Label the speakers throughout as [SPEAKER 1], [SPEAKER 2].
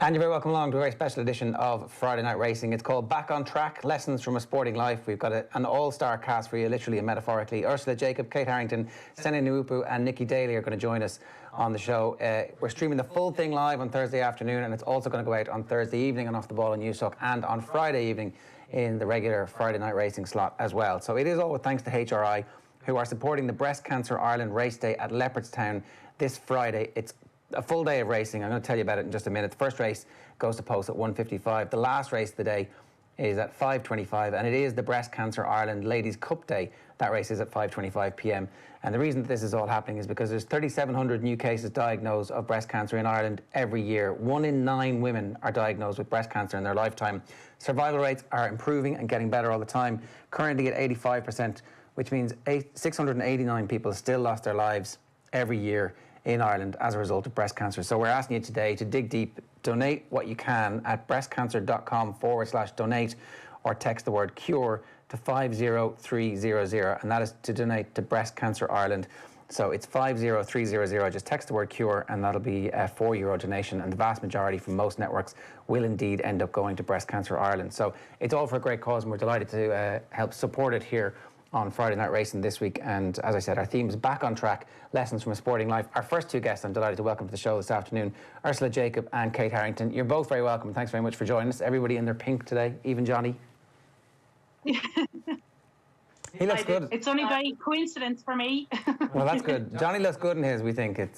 [SPEAKER 1] And you're very welcome along to a very special edition of Friday Night Racing. It's called Back on Track, Lessons from a Sporting Life. We've got an all-star cast for you, literally and metaphorically. Ursula Jacob, Kate Harrington, Sene Naoupu and Nicci Daly are going to join us on the show. We're streaming the full thing live on Thursday afternoon, and it's also going to go out on Thursday evening on Off the Ball and Newstalk, and on Friday evening in the regular Friday Night Racing slot as well. So it is all with thanks to HRI, who are supporting the Breast Cancer Ireland race day at Leopardstown this Friday. It's a full day of racing. I'm going to tell you about it in just a minute. The first race goes to post at 1:55. The last race of the day is at 5:25, and it is the Breast Cancer Ireland Ladies Cup Day. That race is at 5:25 p.m. And the reason that this is all happening is because there's 3,700 new cases diagnosed of breast cancer in Ireland every year. 1 in 9 women are diagnosed with breast cancer in their lifetime. Survival rates are improving and getting better all the time, currently at 85%, which means 689 people still lost their lives every year in Ireland as a result of breast cancer. So we're asking you today to dig deep, donate what you can at breastcancer.com/donate, or text the word CURE to 50300, and that is to donate to Breast Cancer Ireland. So it's 50300. Just text the word CURE, and that'll be a €4 donation, and the vast majority from most networks will indeed end up going to Breast Cancer Ireland. So it's all for a great cause, and we're delighted to help support it here on Friday Night Racing this week. And as I said, our theme is Back on Track, Lessons from a Sporting Life. Our first two guests I'm delighted to welcome to the show this afternoon, Ursula Jacob and Kate Harrington. You're both very welcome, and thanks very much for joining us. Everybody in their pink today, even Johnny. He looks good.
[SPEAKER 2] It's only by coincidence for me.
[SPEAKER 1] Well, that's good. Johnny looks good in his, we think. It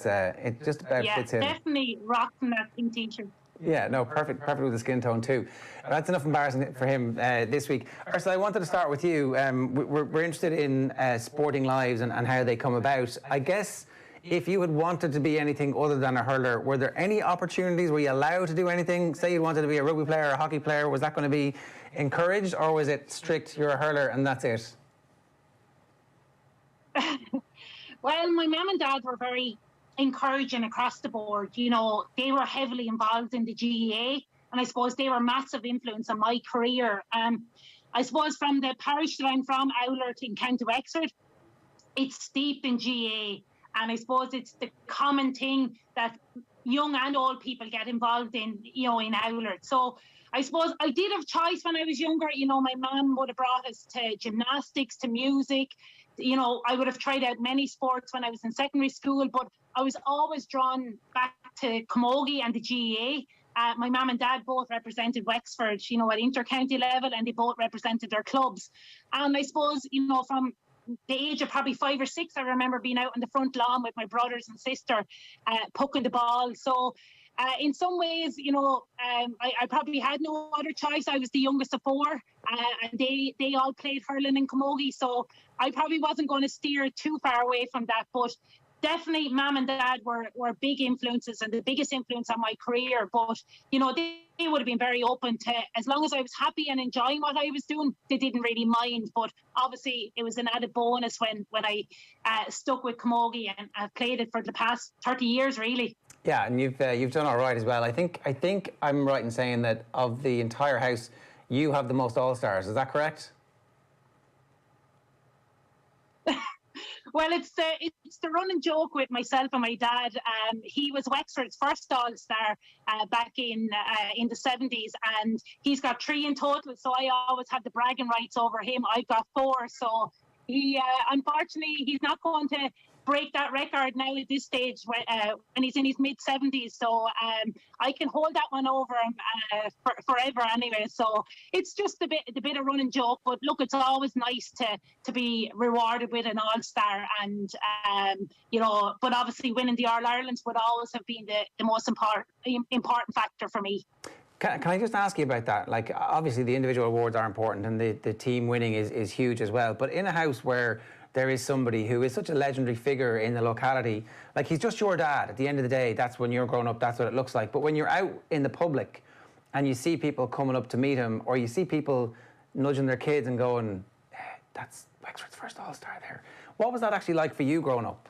[SPEAKER 1] just about fits him.
[SPEAKER 2] Yeah, definitely rocking that pink t-shirt.
[SPEAKER 1] Yeah, no, perfect with the skin tone too. That's enough embarrassing for him this week. Ursula, I wanted to start with you. We're interested in sporting lives and how they come about. I guess if you had wanted to be anything other than a hurler, were there any opportunities? Were you allowed to do anything? Say you wanted to be a rugby player or a hockey player, was that going to be encouraged, or was it strict, you're a hurler and that's it?
[SPEAKER 2] Well, my mum and dad were very encouraging across the board. You know, they were heavily involved in the GEA, and I suppose they were a massive influence on my career. I suppose from the parish that I'm from, Owlert in County Wexford, it's steeped in GEA, and I suppose it's the common thing that young and old people get involved in, you know, in Owlert. So I suppose I did have choice when I was younger. You know, my mum would have brought us to gymnastics, to music. You know, I would have tried out many sports when I was in secondary school, but I was always drawn back to camogie and the GEA. My mum and dad both represented Wexford, you know, at inter-county level, and they both represented their clubs. And I suppose, you know, from the age of probably 5 or 6, I remember being out on the front lawn with my brothers and sister, pucking the ball. So in some ways, you know, I probably had no other choice. I was the youngest of 4, and they all played hurling and camogie. So I probably wasn't going to steer too far away from that. But definitely, mum and dad were big influences, and the biggest influence on my career. But, you know, they would have been very open to, as long as I was happy and enjoying what I was doing, they didn't really mind. But obviously, it was an added bonus when I stuck with camogie, and I've played it for the past 30 years, really.
[SPEAKER 1] Yeah, and you've done all right as well. I think I'm right in saying that of the entire house, you have the most All-Stars. Is that correct?
[SPEAKER 2] Well, it's the running joke with myself and my dad. He was Wexford's first All-Star back in the 70s, and he's got 3 in total. So I always had the bragging rights over him. I've got 4. So he, unfortunately, he's not going to break that record now at this stage when he's in his mid-70s. So I can hold that one over him forever anyway. So it's just a bit of running joke. But look, it's always nice to be rewarded with an All-Star. And, you know, but obviously winning the All-Irelands would always have been the most important factor for me.
[SPEAKER 1] Can I just ask you about that? Like, obviously the individual awards are important, and the team winning is huge as well. But in a house where there is somebody who is such a legendary figure in the locality, like, he's just your dad. At the end of the day, that's when you're growing up, that's what it looks like. But when you're out in the public and you see people coming up to meet him, or you see people nudging their kids and going, that's Wexford's first All-Star there. What was that actually like for you growing up?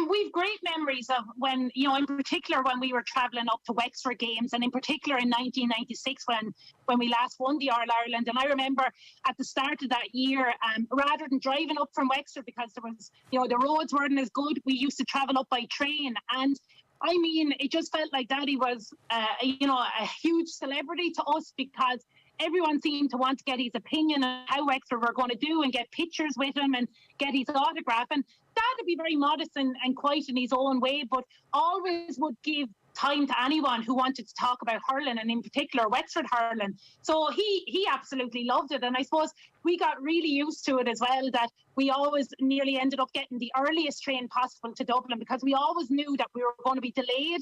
[SPEAKER 2] We've great memories of when, you know, in particular when we were travelling up to Wexford games, and in particular in 1996 when we last won the All-Ireland. And I remember at the start of that year, rather than driving up from Wexford because there was, you know, the roads weren't as good, we used to travel up by train. And I mean, it just felt like Daddy was, you know, a huge celebrity to us, because everyone seemed to want to get his opinion on how Wexford were going to do and get pictures with him and get his autograph. And Dad would be very modest and quiet in his own way, but always would give time to anyone who wanted to talk about hurling, and in particular Wexford hurling. So he absolutely loved it, and I suppose we got really used to it as well, that we always nearly ended up getting the earliest train possible to Dublin, because we always knew that we were going to be delayed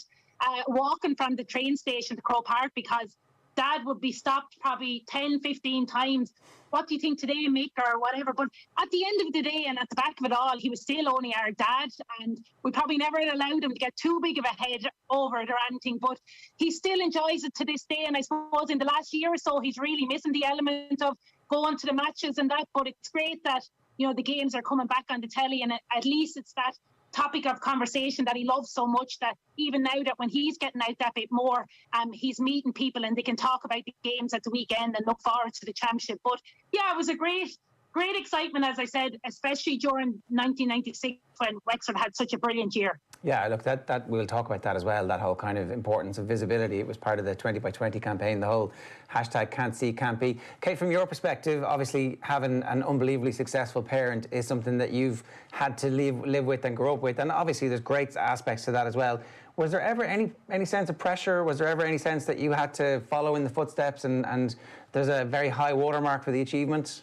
[SPEAKER 2] walking from the train station to Croke Park, because Dad would be stopped probably 10, 15 times. What do you think today, Mick, or whatever? But at the end of the day, and at the back of it all, he was still only our dad, and we probably never allowed him to get too big of a head over it or anything. But he still enjoys it to this day, and I suppose in the last year or so, he's really missing the element of going to the matches and that. But it's great that, you know, the games are coming back on the telly, and at least it's that topic of conversation that he loves so much, that even now that when he's getting out that bit more, he's meeting people and they can talk about the games at the weekend and look forward to the championship. But yeah, it was a great excitement, as I said, especially during 1996 when Wexford had such a brilliant year.
[SPEAKER 1] Yeah, look, that we'll talk about that as well, that whole kind of importance of visibility. It was part of the 20 by 20 campaign, the whole hashtag can't see, can't be. Kate, from your perspective, obviously having an unbelievably successful parent is something that you've had to live with and grow up with, and obviously there's great aspects to that as well. Was there ever any sense of pressure? Was there ever any sense that you had to follow in the footsteps and there's a very high watermark for the achievement?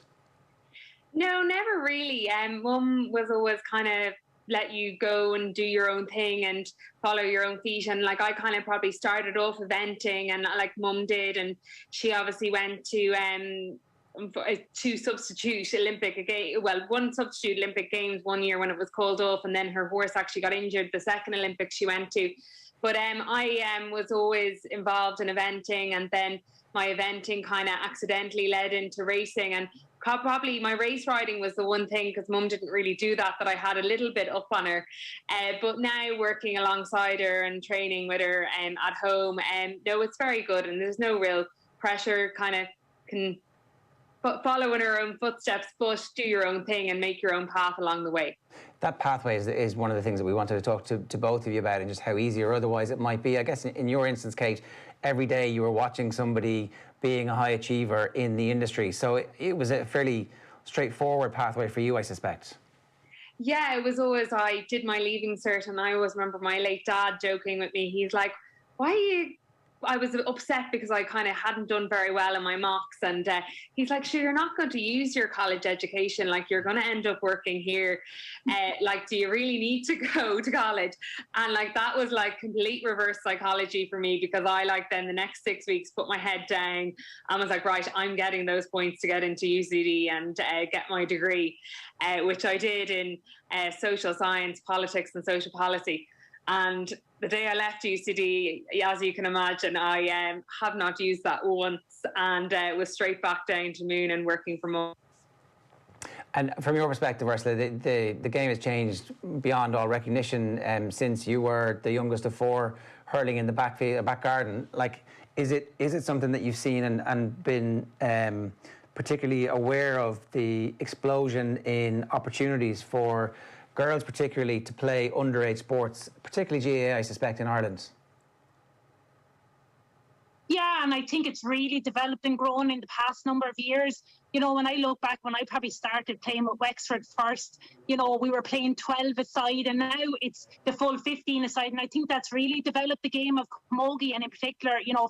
[SPEAKER 3] No, never really. Mum was always kind of let you go and do your own thing and follow your own feet. And like, I kind of probably started off eventing, and like Mum did, and she obviously went to substitute one substitute Olympic Games one year when it was called off, and then her horse actually got injured the second Olympics she went to. But I was always involved in eventing, and then my eventing kind of accidentally led into racing. And probably my race riding was the one thing, because Mum didn't really do that I had a little bit up on her. But now working alongside her and training with her at home, no, it's very good, and there's no real pressure. Kind of can follow in her own footsteps, but do your own thing and make your own path along the way.
[SPEAKER 1] That pathway is one of the things that we wanted to talk to both of you about, and just how easy or otherwise it might be. I guess in your instance, Kate, every day you were watching somebody being a high achiever in the industry, so it was a fairly straightforward pathway for you, I suspect.
[SPEAKER 3] Yeah, it was always, I did my leaving cert, and I always remember my late dad joking with me. He's like, why are you... I was upset because I kind of hadn't done very well in my mocks, and he's like, sure, you're not going to use your college education, like you're going to end up working here, like, do you really need to go to college? And like, that was like complete reverse psychology for me, because I like then the next 6 weeks put my head down and was like, right, I'm getting those points to get into UCD and get my degree, which I did in social science, politics and social policy. And the day I left UCD, as you can imagine, I have not used that once, and was straight back down to Moon and working from home.
[SPEAKER 1] And from your perspective, Ursula, the game has changed beyond all recognition since you were the youngest of four hurling in the back garden. Like, is it something that you've seen and been particularly aware of, the explosion in opportunities for girls particularly to play underage sports, particularly GAA, I suspect, in Ireland?
[SPEAKER 2] Yeah, and I think it's really developed and grown in the past number of years. You know, when I look back, when I probably started playing with Wexford first, you know, we were playing 12 aside, and now it's the full 15 aside. And I think that's really developed the game of camogie, and in particular, you know,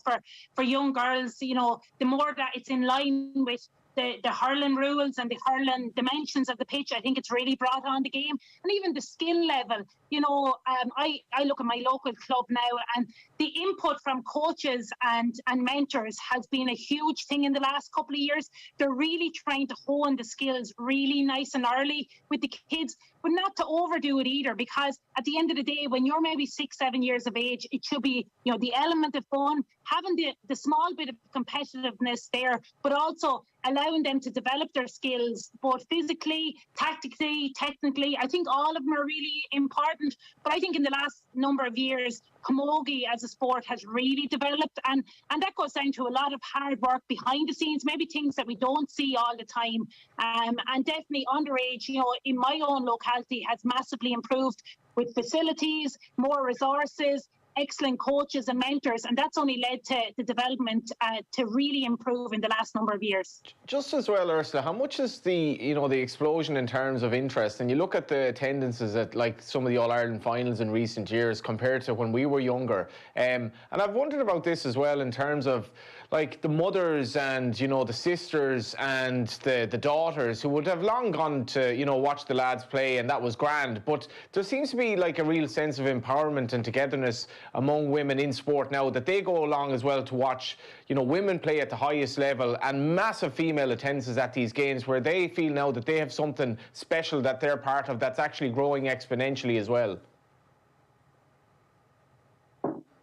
[SPEAKER 2] for young girls, you know, the more that it's in line with the hurling rules and the hurling dimensions of the pitch, I think it's really brought on the game. And even the skill level, you know, I look at my local club now, and the input from coaches and mentors has been a huge thing in the last couple of years. They're really trying to hone the skills really nice and early with the kids, but not to overdo it either, because at the end of the day, when you're maybe 6-7 years of age, it should be, you know, the element of fun, having the small bit of competitiveness there, but also allowing them to develop their skills, both physically, tactically, technically. I think all of them are really important. But I think in the last number of years, camogie as a sport has really developed, and that goes down to a lot of hard work behind the scenes, maybe things that we don't see all the time. And definitely underage, you know, in my own locality has massively improved with facilities, more resources, excellent coaches and mentors, and that's only led to the development to really improve in the last number of years.
[SPEAKER 4] Just as well, Ursula, how much is the explosion in terms of interest? And you look at the attendances at like some of the All-Ireland finals in recent years compared to when we were younger. And I've wondered about this as well in terms of like the mothers and, the sisters and the daughters who would have long gone to, watch the lads play, and that was grand. But there seems to be like a real sense of empowerment and togetherness among women in sport now, that they go along as well to watch, women play at the highest level, and massive female attendances at these games, where they feel now that they have something special that they're part of that's actually growing exponentially as well.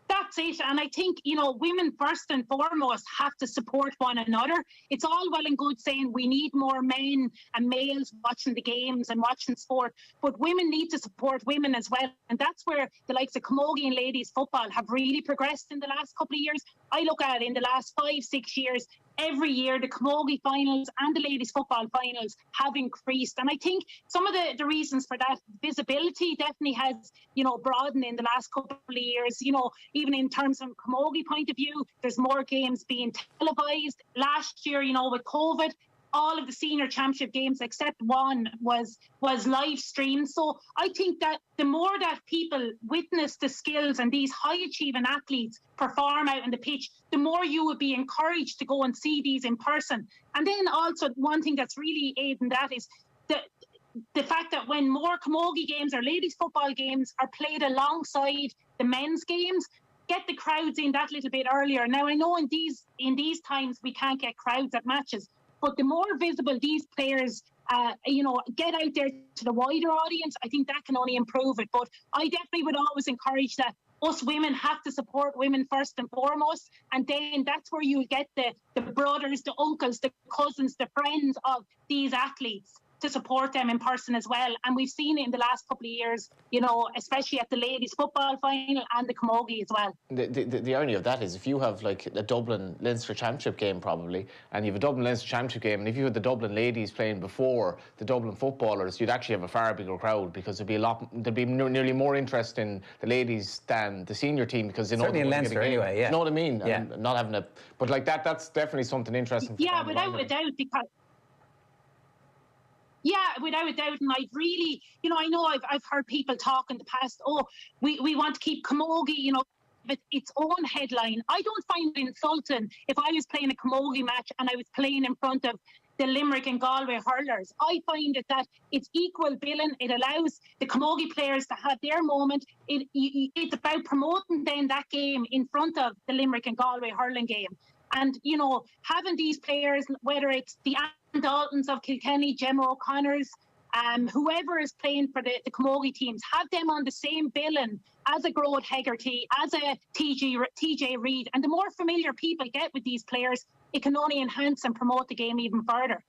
[SPEAKER 2] That's it. And I think, women first and foremost have to support one another. It's all well and good saying we need more men and males watching the games and watching sport, but women need to support women as well. And that's where the likes of camogie and ladies football have really progressed in the last couple of years. I look at it in the last 5-6 years. Every year, the camogie finals and the ladies football finals have increased. And I think some of the reasons for that, visibility definitely has, broadened in the last couple of years. Even in terms of camogie point of view, there's more games being televised. Last year, with COVID, all of the senior championship games except one was live streamed. So I think that the more that people witness the skills and these high achieving athletes perform out on the pitch, the more you would be encouraged to go and see these in person. And then also one thing that's really aiding that is the fact that when more camogie games or ladies football games are played alongside the men's games, get the crowds in that little bit earlier. Now I know in these times we can't get crowds at matches, but the more visible these players, get out there to the wider audience, I think that can only improve it. But I definitely would always encourage that us women have to support women first and foremost. And then that's where you get the brothers, the uncles, the cousins, the friends of these athletes to support them in person as well. And we've seen it in the last couple of years, especially at the ladies football final and the camogie as well.
[SPEAKER 4] The irony of that is if you have like a Dublin Leinster Championship game probably, and you have a Dublin Leinster Championship game, and if you had the Dublin ladies playing before the Dublin footballers, you'd actually have a far bigger crowd, because there'd be nearly more interest in the ladies than the senior team, because they know
[SPEAKER 1] certainly in Leinster anyway, yeah.
[SPEAKER 4] You know what I mean?
[SPEAKER 1] Yeah.
[SPEAKER 4] And not having but like that's definitely something interesting.
[SPEAKER 2] Yeah, without a doubt, because yeah, without a doubt. And I've really, I know I've heard people talk in the past, we want to keep camogie, but its own headline. I don't find it insulting if I was playing a camogie match and I was playing in front of the Limerick and Galway hurlers. I find that it's equal billing. It allows the camogie players to have their moment. It's about promoting then that game in front of the Limerick and Galway hurling game. And, having these players, whether it's the Anne Daltons of Kilkenny, Gemma O'Connor's, whoever is playing for the camogie teams, have them on the same billing as a Grode Hegarty, as a TJ Reid. And the more familiar people get with these players, it can only enhance and promote the game even further.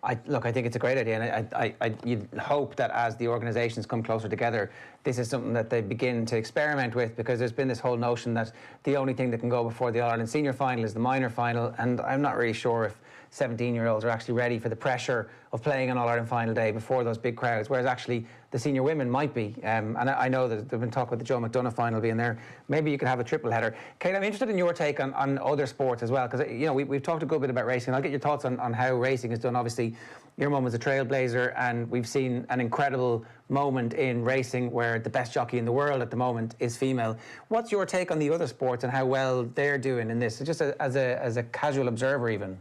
[SPEAKER 1] I think it's a great idea, and you'd hope that as the organisations come closer together, this is something that they begin to experiment with, because there's been this whole notion that the only thing that can go before the All-Ireland senior final is the minor final, and I'm not really sure if 17-year-olds are actually ready for the pressure of playing an All-Ireland final day before those big crowds, whereas actually the senior women might be. And I know that there's been talk about the Joe McDonagh final being there. Maybe you could have a triple header. Kate, I'm interested in your take on other sports as well, because we've talked a good bit about racing. I'll get your thoughts on how racing is done. Obviously, your mum was a trailblazer, and we've seen an incredible moment in racing where the best jockey in the world at the moment is female. What's your take on the other sports and how well they're doing in this, just as a casual observer even?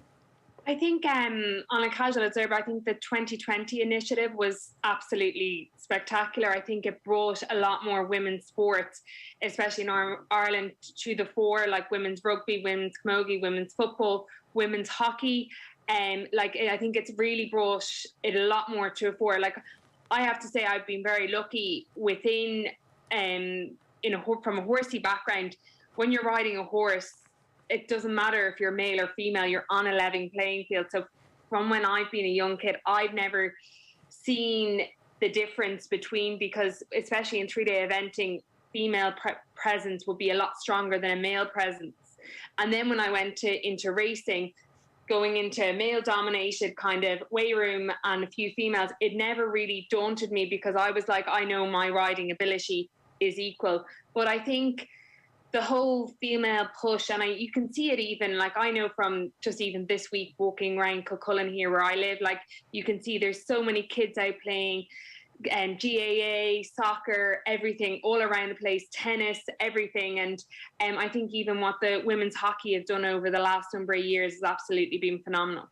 [SPEAKER 3] I think on a casual observer, I think the 2020 initiative was absolutely spectacular. I think it brought a lot more women's sports, especially in Ireland, to the fore, like women's rugby, women's camogie, women's football, women's hockey. I think it's really brought it a lot more to the fore. Like, I have to say, I've been very lucky within, from a horsey background. When you're riding a horse, it doesn't matter if you're male or female, you're on a level playing field. So from when I've been a young kid, I've never seen the difference between, because especially in 3-day eventing, female presence would be a lot stronger than a male presence. And then when I went into racing, going into a male-dominated kind of weigh room and a few females, it never really daunted me, because I was like, I know my riding ability is equal. But I think the whole female push, and you can see it even, like, I know from just even this week walking around Kilcullen here where I live, like, you can see there's so many kids out playing GAA, soccer, everything all around the place, tennis, everything. And I think even what the women's hockey have done over the last number of years has absolutely been phenomenal.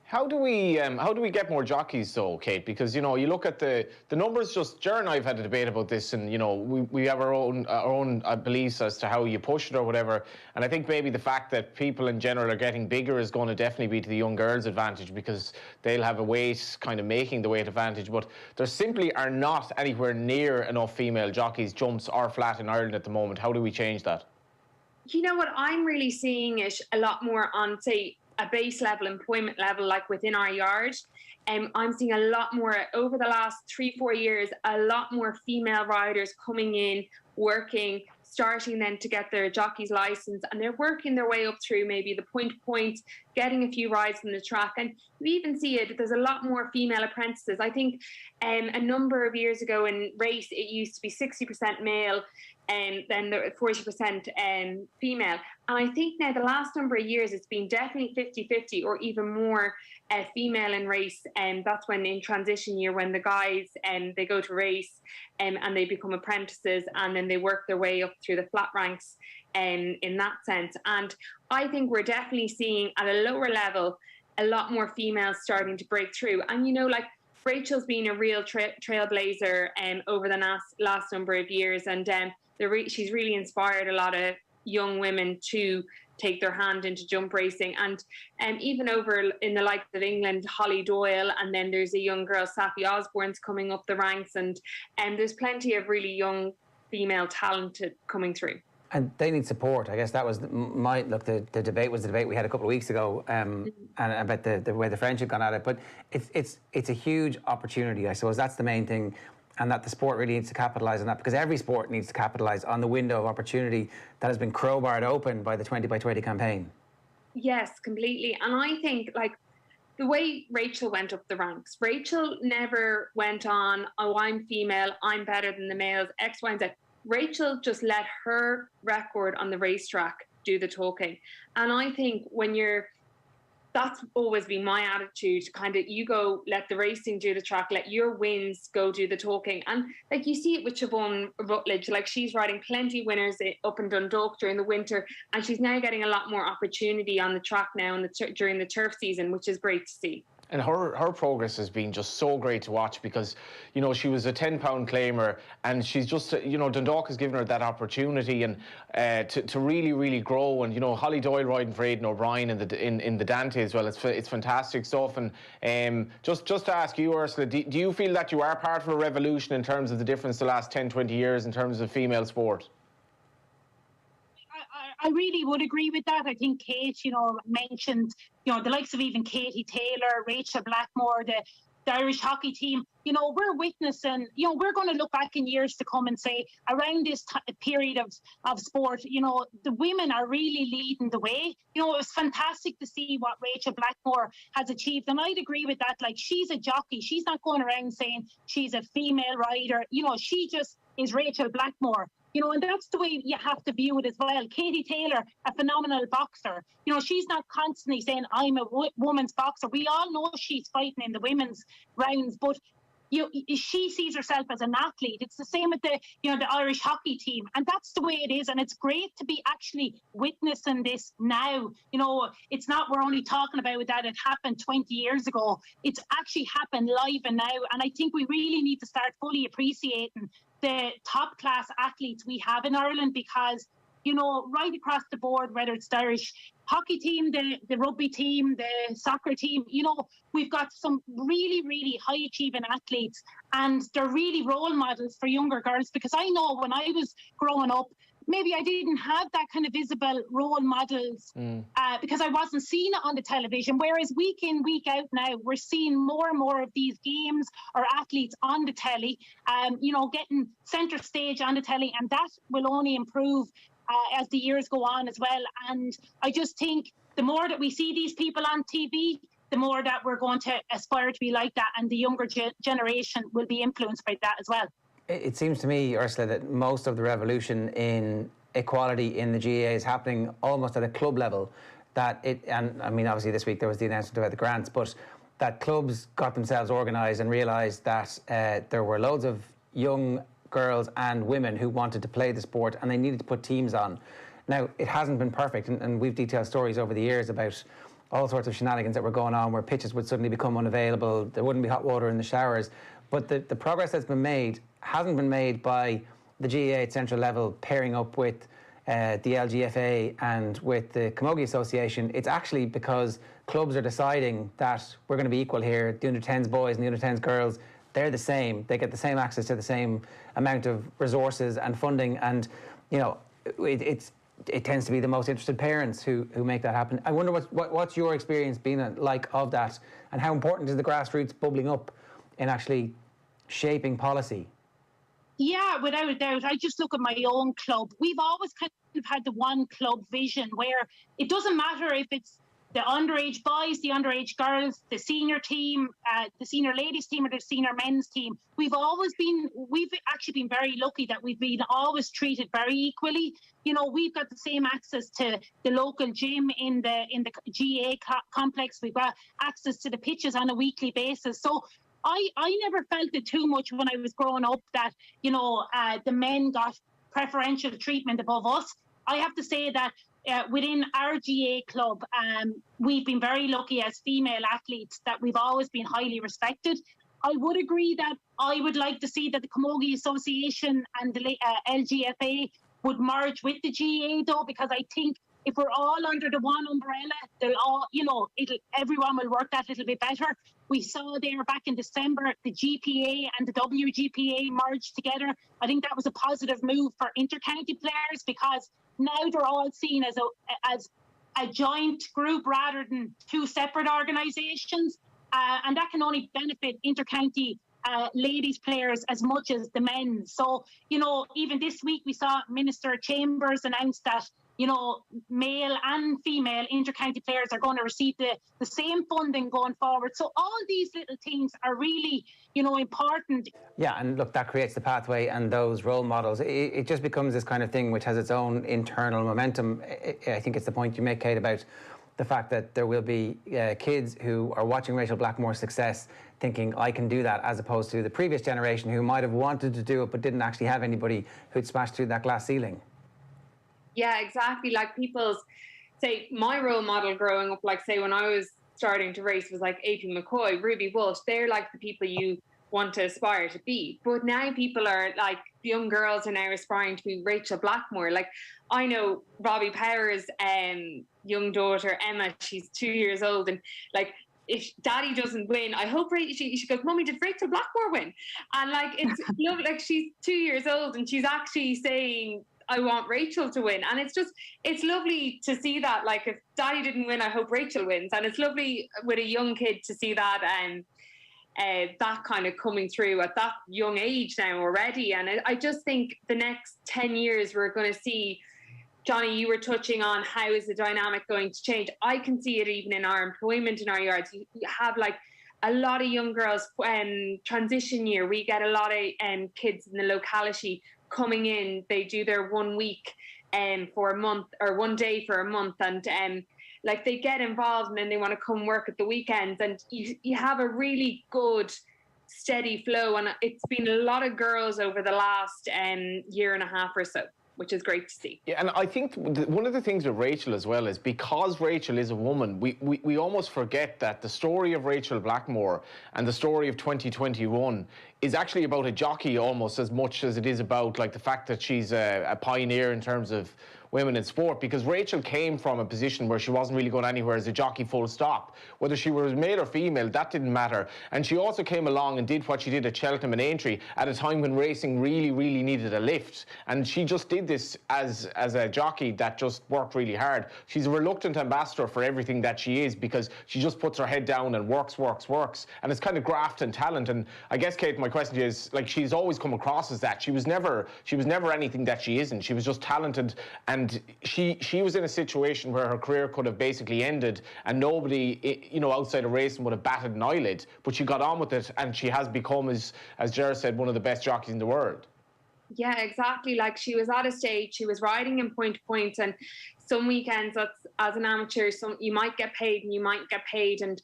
[SPEAKER 4] How do we get more jockeys though, Kate? Because, you know, you look at the numbers. Just Ger and I have had a debate about this, and, you know, we have our own beliefs as to how you push it or whatever. And I think maybe the fact that people in general are getting bigger is going to definitely be to the young girls' advantage, because they'll have a weight kind of making the weight advantage. But there simply are not anywhere near enough female jockeys, jumps or flat, in Ireland at the moment. How do we change that?
[SPEAKER 3] You know what, I'm really seeing it a lot more on, say, a base level, employment level, like within our yard. I'm seeing a lot more over the last 3-4 years, a lot more female riders coming in, working, starting then to get their jockey's license, and they're working their way up through maybe the point, getting a few rides on the track. And we even see it, there's a lot more female apprentices. I think a number of years ago in race, it used to be 60% male and then 40% female. And I think now the last number of years, it's been definitely 50-50 or even more female in race. And that's when in transition year, when the guys they go to race and they become apprentices, and then they work their way up through the flat ranks in that sense. And I think we're definitely seeing at a lower level a lot more females starting to break through. And, you know, like, Rachel's been a real trailblazer over the last number of years, and she's really inspired a lot of young women to take their hand into jump racing. And even over in the likes of England, Holly Doyle, and then there's a young girl, Safi Osborne's coming up the ranks, and there's plenty of really young female talent coming through.
[SPEAKER 1] And they need support. I guess that was the debate was the debate we had a couple of weeks ago, and about the way the French have gone at it. But it's a huge opportunity. I suppose that's the main thing, and that the sport really needs to capitalise on that, because every sport needs to capitalise on the window of opportunity that has been crowbarred open by the 20 by 20 campaign.
[SPEAKER 3] Yes, completely. And I think, like, the way Rachel went up the ranks, Rachel never went on, oh, I'm female, I'm better than the males, X, Y, and Z. Rachel just let her record on the racetrack do the talking. And I think that's always been my attitude, kind of, you go, let the racing do the track, let your wins go do the talking. And, like, you see it with Siobhan Rutledge, like, she's riding plenty of winners up in Dundalk during the winter, and she's now getting a lot more opportunity on the track now during the turf season, which is great to see.
[SPEAKER 4] And her progress has been just so great to watch, because, you know, she was a 10-pound claimer, and she's just, you know, Dundalk has given her that opportunity and to really, really grow. And, you know, Holly Doyle riding for Aidan O'Brien in the Dante as well. It's fantastic stuff. And just to ask you, Ursula, do you feel that you are part of a revolution in terms of the difference the last 10, 20 years in terms of female sport?
[SPEAKER 2] I really would agree with that. I think Kate, you know, mentioned, you know, the likes of even Katie Taylor, Rachel Blackmore, the Irish hockey team. You know, we're witnessing, you know, we're going to look back in years to come and say, around this period of sport, you know, the women are really leading the way. You know, it was fantastic to see what Rachel Blackmore has achieved. And I'd agree with that. Like, she's a jockey. She's not going around saying she's a female rider. You know, she just is Rachel Blackmore. You know, and that's the way you have to view it as well. Katie Taylor, a phenomenal boxer. You know, she's not constantly saying, I'm a woman's boxer. We all know she's fighting in the women's rounds, but she sees herself as an athlete. It's the same with the Irish hockey team. And that's the way it is. And it's great to be actually witnessing this now. You know, it's not, we're only talking about that it happened 20 years ago. It's actually happened live and now. And I think we really need to start fully appreciating the top class athletes we have in Ireland, because, you know, right across the board, whether it's the Irish hockey team, the rugby team, the soccer team, you know, we've got some really, really high achieving athletes, and they're really role models for younger girls. Because I know when I was growing up, maybe I didn't have that kind of visible role models because I wasn't seeing it on the television. Whereas week in, week out now, we're seeing more and more of these games or athletes on the telly, you know, getting centre stage on the telly, and that will only improve as the years go on as well. And I just think the more that we see these people on TV, the more that we're going to aspire to be like that, and the younger generation will be influenced by that as well.
[SPEAKER 1] It seems to me, Ursula, that most of the revolution in equality in the GAA is happening almost at a club level. And I mean, obviously this week there was the announcement about the grants, but that clubs got themselves organised and realised that there were loads of young girls and women who wanted to play the sport, and they needed to put teams on. Now, it hasn't been perfect, and we've detailed stories over the years about all sorts of shenanigans that were going on where pitches would suddenly become unavailable, there wouldn't be hot water in the showers. But the progress that's been made hasn't been made by the GAA at central level pairing up with the LGFA and with the Camogie Association. It's actually because clubs are deciding that we're going to be equal here. The under-10s boys and the under-10s girls, they're the same. They get the same access to the same amount of resources and funding. And, you know, it tends to be the most interested parents who make that happen. I wonder what's your experience been like of that, and how important is the grassroots bubbling up in actually shaping policy?
[SPEAKER 2] Yeah, without a doubt. I just look at my own club. We've always kind of had the one club vision where it doesn't matter if it's the underage boys, the underage girls, the senior team, the senior ladies team, or the senior men's team. We've actually been very lucky that we've been always treated very equally. You know, we've got the same access to the local gym in the GA complex. We've got access to the pitches on a weekly basis. So I never felt it too much when I was growing up that, you know, the men got preferential treatment above us. I have to say that within our GA club, we've been very lucky as female athletes that we've always been highly respected. I would agree that I would like to see that the Camogie Association and the LGFA would merge with the GA though, because I think if we're all under the one umbrella, they'll all, you know, everyone will work that little bit better. We saw there back in December, the GPA and the WGPA merged together. I think that was a positive move for intercounty players, because now they're all seen as a joint group rather than two separate organisations. And that can only benefit intercounty ladies players as much as the men. So, you know, even this week we saw Minister Chambers announce that, you know, male and female intercounty players are going to receive the same funding going forward. So all these little things are really, you know, important.
[SPEAKER 1] Yeah, and look, that creates the pathway and those role models. It just becomes this kind of thing which has its own internal momentum. I think it's the point you make, Kate, about the fact that there will be kids who are watching Rachel Blackmore's success thinking, I can do that, as opposed to the previous generation who might have wanted to do it but didn't actually have anybody who'd smashed through that glass ceiling.
[SPEAKER 3] Yeah, exactly. Like people's, say, my role model growing up, like say when I was starting to race was like AP McCoy, Ruby Walsh. They're like the people you want to aspire to be. But now people are like, young girls are now aspiring to be Rachel Blackmore. Like I know Robbie Power's young daughter, Emma, she's 2 years old, and like, if Daddy doesn't win, I hope she goes, Mummy, did Rachel Blackmore win? And like, it's like she's 2 years old and she's actually saying, I want Rachel to win. And it's lovely to see that. Like if Daddy didn't win, I hope Rachel wins. And it's lovely with a young kid to see that that kind of coming through at that young age now already. And I just think the next 10 years we're going to see, Johnny, you were touching on how is the dynamic going to change. I can see it even in our employment in our yards. You have like a lot of young girls, transition year. We get a lot of kids in the locality coming in. They do their 1 week for a month, or 1 day for a month, and like they get involved and then they want to come work at the weekends, and you have a really good steady flow. And it's been a lot of girls over the last year and a half or so, which is great to see.
[SPEAKER 4] Yeah, and I think one of the things with Rachel as well is because Rachel is a woman, we almost forget that the story of Rachel Blackmore and the story of 2021 is actually about a jockey almost as much as it is about like the fact that she's a pioneer in terms of women in sport, because Rachel came from a position where she wasn't really going anywhere as a jockey, full stop. Whether she was male or female, that didn't matter. And she also came along and did what she did at Cheltenham and Aintree at a time when racing really, really needed a lift. And she just did this as a jockey that just worked really hard. She's a reluctant ambassador for everything that she is, because she just puts her head down and works. And it's kind of graft and talent. And I guess, Kate, my question is, like, she's always come across as that. She was never anything that she isn't. She was just talented, and she was in a situation where her career could have basically ended, and nobody, you know, outside of racing would have batted an eyelid. But she got on with it, and she has become, as Ger said, one of the best jockeys in the world.
[SPEAKER 3] Yeah, exactly. Like, she was at a stage, she was riding in point to point, and some weekends, as an amateur, you might get paid and you might get paid. And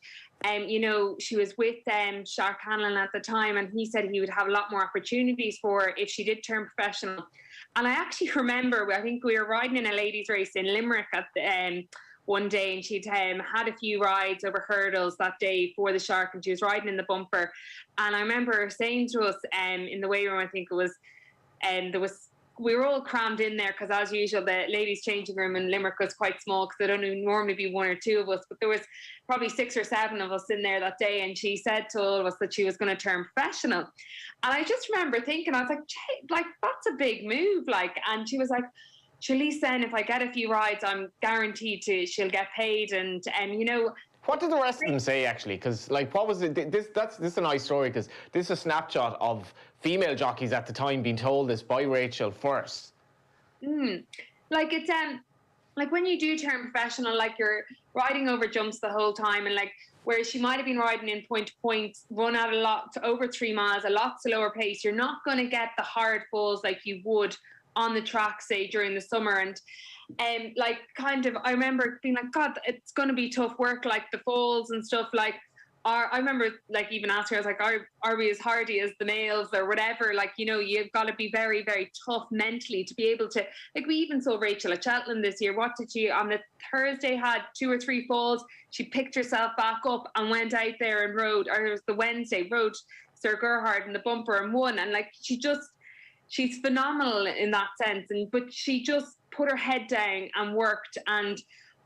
[SPEAKER 3] you know, she was with Shark Hanlon at the time, and he said he would have a lot more opportunities for her if she did turn professional. And I actually remember, I think we were riding in a ladies' race in Limerick at the one day, and she'd had a few rides over hurdles that day for the Shark, and she was riding in the bumper. And I remember her saying to us in the weigh room, I think it was, we were all crammed in there because, as usual, the ladies' changing room in Limerick was quite small because there'd only normally be one or two of us, but there was probably 6 or 7 of us in there that day. And she said to all of us that she was going to turn professional. And I just remember thinking, I was like, that's a big move. Like, and she was like, Shalice, then if I get a few rides, I'm guaranteed she'll get paid. And you know,
[SPEAKER 4] what did the rest of them say, actually? Because, like, what was it? This is a nice story, because this is a snapshot of female jockeys at the time being told this by Rachel first.
[SPEAKER 3] Like, it's like when you do turn professional, like, you're riding over jumps the whole time, and like, whereas she might have been riding in point to point, run out a lot to over 3 miles, a lot slower pace, you're not going to get the hard falls like you would on the track, say, during the summer. And like, kind of, I remember being like, God, it's going to be tough work, like the falls and stuff. Like, I remember, like, even asking her, I was like, are we as hardy as the males or whatever? Like, you know, you've got to be very, very tough mentally to be able to, like, we even saw Rachel at Cheltenham this year. What did she, on the Thursday, had 2 or 3 falls. She picked herself back up and went out there and rode, or it was the Wednesday, rode Sir Gerhard in the bumper and won. And like, she's phenomenal in that sense. But she just put her head down and worked. And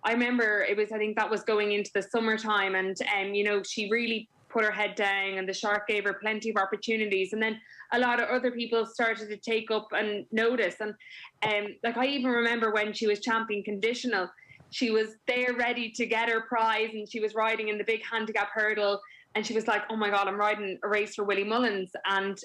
[SPEAKER 3] I remember I think that was going into the summertime, and you know, she really put her head down, and the Shark gave her plenty of opportunities. And then a lot of other people started to take up and notice. And like, I even remember when she was champion conditional, she was there ready to get her prize, and she was riding in the big handicap hurdle. And she was like, oh my God, I'm riding a race for Willie Mullins. And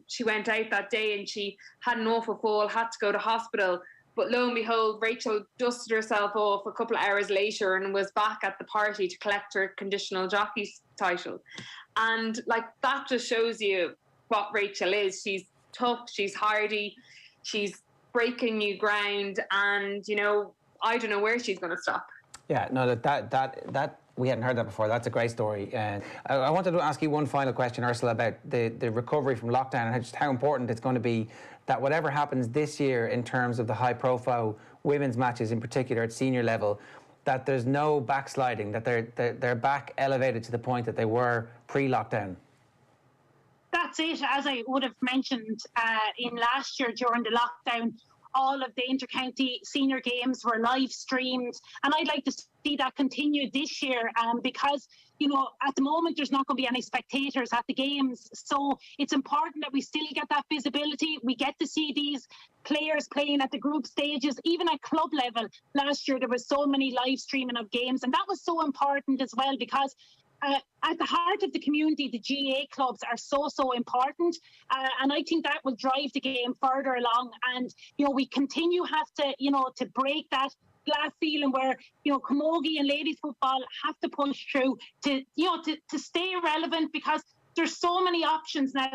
[SPEAKER 3] she went out that day and she had an awful fall, had to go to hospital. But lo and behold, Rachel dusted herself off a couple of hours later and was back at the party to collect her conditional jockey's title. And like, that just shows you what Rachel is. She's tough, she's hardy, she's breaking new ground, and, you know, I don't know where she's going to stop.
[SPEAKER 1] Yeah, no, that we hadn't heard that before. That's a great story. And I wanted to ask you one final question, Ursula, about the recovery from lockdown, and just how important it's going to be that whatever happens this year in terms of the high-profile women's matches, in particular at senior level, that there's no backsliding, that they're back elevated to the point that they were pre-lockdown.
[SPEAKER 2] That's it. As I would have mentioned in last year during the lockdown, all of the intercounty senior games were live streamed, and I'd like to see that continue this year, because, you know, at the moment there's not going to be any spectators at the games, so it's important that we still get that visibility. We get to see these players playing at the group stages, even at club level. Last year there was so many live streaming of games, and that was so important as well, because at the heart of the community, the GA clubs are so important, and I think that will drive the game further along. And, you know, we have to, you know, to break that glass ceiling where, you know, camogie and ladies football have to push through to, you know, to stay relevant, because there's so many options now.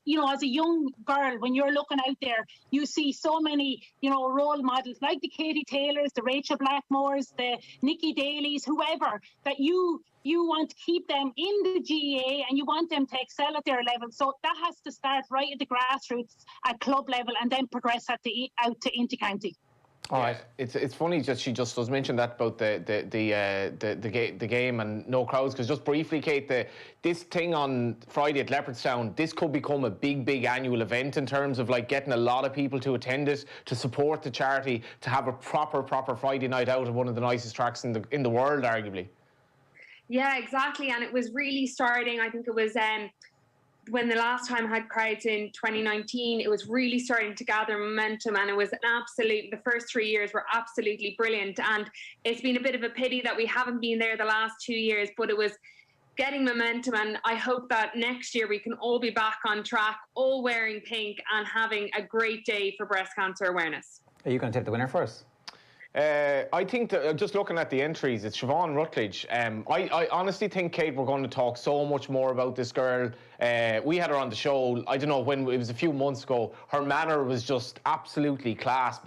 [SPEAKER 2] You know, as a young girl, when you're looking out there, you see so many, you know, role models like the Katie Taylors, the Rachel Blackmores, the Nicci Dalys, whoever, that you want to keep them in the GAA and you want them to excel at their level. So that has to start right at the grassroots at club level and then progress out to intercounty.
[SPEAKER 4] All right, it's funny that she just does mention that about the game and no crowds, because just briefly, Kate, this thing on Friday at Leopardstown, this could become a big annual event in terms of like getting a lot of people to attend it, to support the charity, to have a proper Friday night out of one of the nicest tracks in the world, arguably. Yeah, exactly, and it was really starting. I think it was when the last time I had crowds in 2019, it was really starting to gather momentum, and it was the first 3 years were absolutely brilliant. And it's been a bit of a pity that we haven't been there the last 2 years, but it was
[SPEAKER 3] getting momentum, and I hope that next year we can all be back on track, all wearing pink and having a great day for breast cancer awareness.
[SPEAKER 1] Are you going to tip the winner for us?
[SPEAKER 4] I think that, just looking at the entries, it's Siobhan Rutledge. I honestly think, Kate, we're going to talk so much more about this girl. We had her on the show, I don't know when, it was a few months ago. Her manner was just absolutely class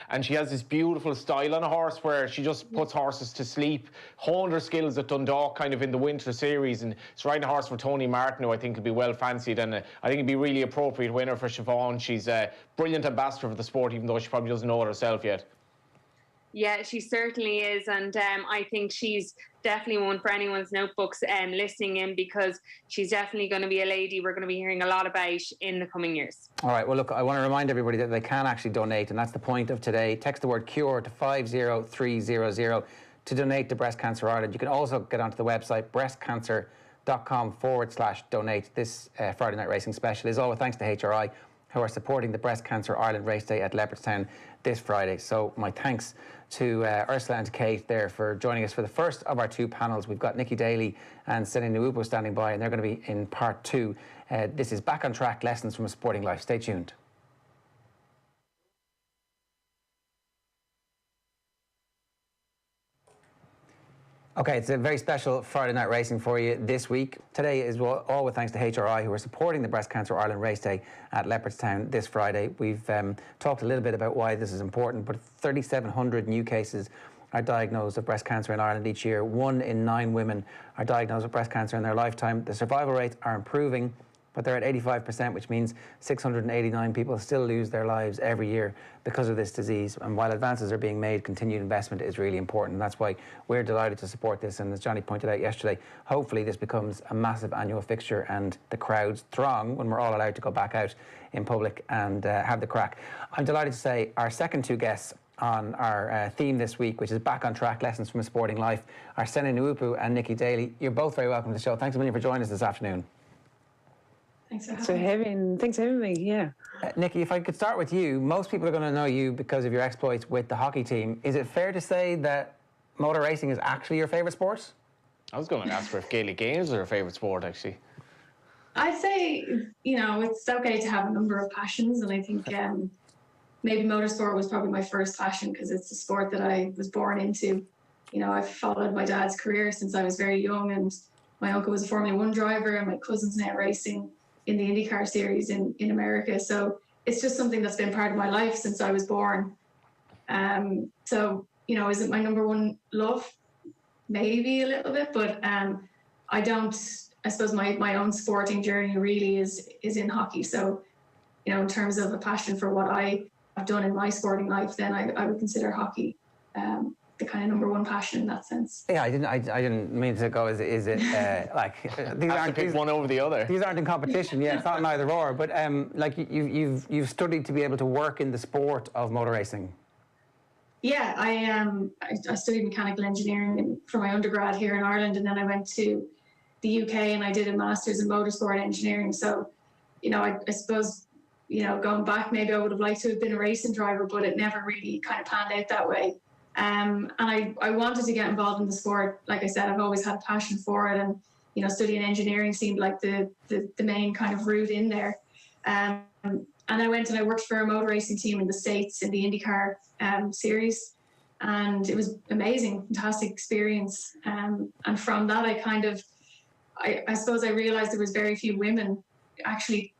[SPEAKER 4] and she has this beautiful style on a horse where she just puts horses to sleep, honed her skills at Dundalk kind of in the winter series, and it's riding a horse for Tony Martin, who I think will be well fancied, and I think it'd be really appropriate winner for Siobhan. She's a brilliant ambassador for the sport, even though she probably doesn't know it herself yet.
[SPEAKER 3] Yeah, she certainly is, and I think she's definitely one for anyone's notebooks listening in, because she's definitely going to be a lady we're going to be hearing a lot about in the coming years.
[SPEAKER 1] All right, well, look, I want to remind everybody that they can actually donate, and that's the point of today. Text the word CURE to 50300 to donate to Breast Cancer Ireland. You can also get onto the website breastcancer.com/donate. This Friday night racing special is all with thanks to HRI, who are supporting the Breast Cancer Ireland race day at Leopardstown this Friday. So my thanks to Ursula and Kate there for joining us for the first of our two panels. We've got Nicci Daly and Sene Naoupu standing by, and they're going to be in part two. This is Back on Track, Lessons from a Sporting Life. Stay tuned. Okay, it's a very special Friday night racing for you this week. Today is all with thanks to HRI, who are supporting the Breast Cancer Ireland race day at Leopardstown this Friday. We've talked a little bit about why this is important, but 3,700 new cases are diagnosed with breast cancer in Ireland each year. 1 in 9 women are diagnosed with breast cancer in their lifetime. The survival rates are improving, but they're at 85%, which means 689 people still lose their lives every year because of this disease. And while advances are being made, continued investment is really important. And that's why we're delighted to support this. And as Johnny pointed out yesterday, hopefully this becomes a massive annual fixture and the crowds throng when we're all allowed to go back out in public and have the crack. I'm delighted to say our second two guests on our theme this week, which is Back on Track, Lessons from a Sporting Life, are Sene Naoupu and Nicci Daly. You're both very welcome to the show. Thanks a million for joining us this afternoon.
[SPEAKER 5] Thanks for having me, yeah.
[SPEAKER 1] Nicci, if I could start with you, most people are going to know you because of your exploits with the hockey team. Is it fair to say that motor racing is actually your favourite sport?
[SPEAKER 4] I was going to ask her if Gaelic games are her favourite sport, actually.
[SPEAKER 5] I'd say, it's okay to have a number of passions, and I think maybe motorsport was probably my first passion because it's a sport that I was born into. I've followed my dad's career since I was very young, and my uncle was a Formula 1 driver, and my cousin's now racing in the IndyCar series in America. So it's just something that's been part of my life since I was born. So, is it my number one love? Maybe a little bit, but I suppose my own sporting journey really is in hockey. So, in terms of a passion for what I have done in my sporting life, then I would consider hockey the kind of number one passion in that sense.
[SPEAKER 1] Yeah, I didn't mean to go. Is it like these aren't
[SPEAKER 4] pick one over the other?
[SPEAKER 1] These aren't in competition. Yeah, it's not an either or. But like you've studied to be able to work in the sport of motor racing.
[SPEAKER 5] Yeah, I studied mechanical engineering for my undergrad here in Ireland, and then I went to the UK and I did a master's in motorsport engineering. So, I suppose, going back, maybe I would have liked to have been a racing driver, but it never really kind of panned out that way. And I wanted to get involved in the sport. Like I said, I've always had a passion for it, and studying engineering seemed like the main kind of route in there. And I went and I worked for a motor racing team in the States in the IndyCar series, and it was amazing, fantastic experience. And from that, I suppose I realized there was very few women actually,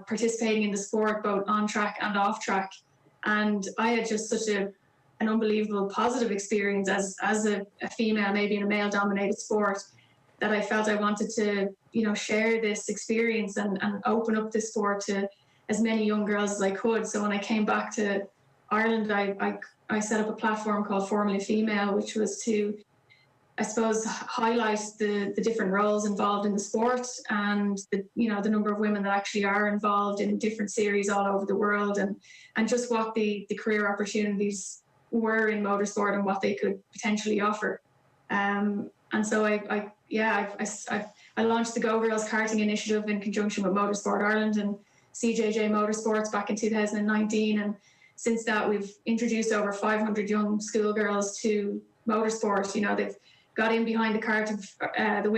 [SPEAKER 5] participating in the sport, both on track and off track. And I had just such an unbelievable positive experience as a female, maybe in a male-dominated sport, that I felt I wanted to, share this experience and open up this sport to as many young girls as I could. So when I came back to Ireland, I set up a platform called Formula Female, which was to, I suppose, highlight the different roles involved in the sport and the number of women that actually are involved in different series all over the world, and just what the career opportunities were in motorsport and what they could potentially offer. And so I launched the Go Girls Karting Initiative in conjunction with Motorsport Ireland and CJJ Motorsports back in 2019. And since that, we've introduced over 500 young schoolgirls to motorsport. They've got in behind the cart of the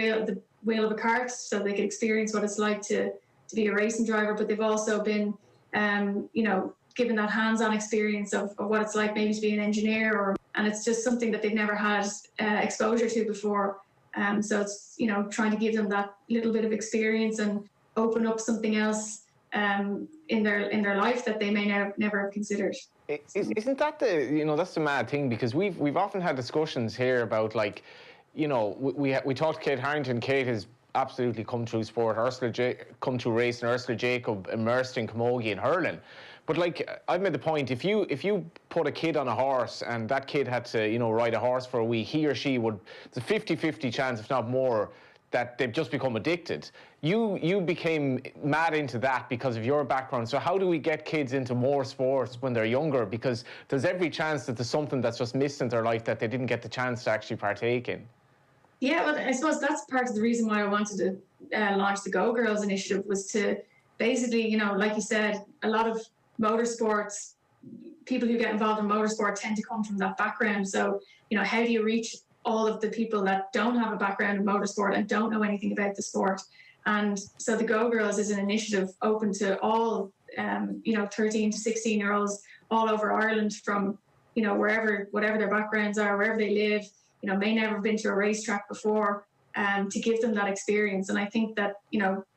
[SPEAKER 5] wheel of a cart so they could experience what it's like to be a racing driver, but they've also been, given that hands-on experience of what it's like maybe to be an engineer, and it's just something that they've never had exposure to before. So it's, trying to give them that little bit of experience and open up something else in their life that they may never have considered.
[SPEAKER 4] Isn't that that's the mad thing, because we've often had discussions here about, like, we talked to Kate Harrington. Kate has absolutely come through sport. Come through racing. Ursula Jacob immersed in camogie and hurling. But, like, I've made the point, if you put a kid on a horse and that kid had to, ride a horse for a week, he or she would, there's a 50-50 chance, if not more, that they've just become addicted. You became mad into that because of your background. So how do we get kids into more sports when they're younger? Because there's every chance that there's something that's just missed in their life that they didn't get the chance to actually partake in.
[SPEAKER 5] Yeah, well, I suppose that's part of the reason why I wanted to launch the Go Girls initiative, was to basically, like you said, a lot of motorsports, people who get involved in motorsport tend to come from that background. So, how do you reach all of the people that don't have a background in motorsport and don't know anything about the sport? And so the Go Girls is an initiative open to all, 13 to 16-year-olds all over Ireland, from, whatever their backgrounds are, wherever they live, may never have been to a racetrack before, to give them that experience. And I think that,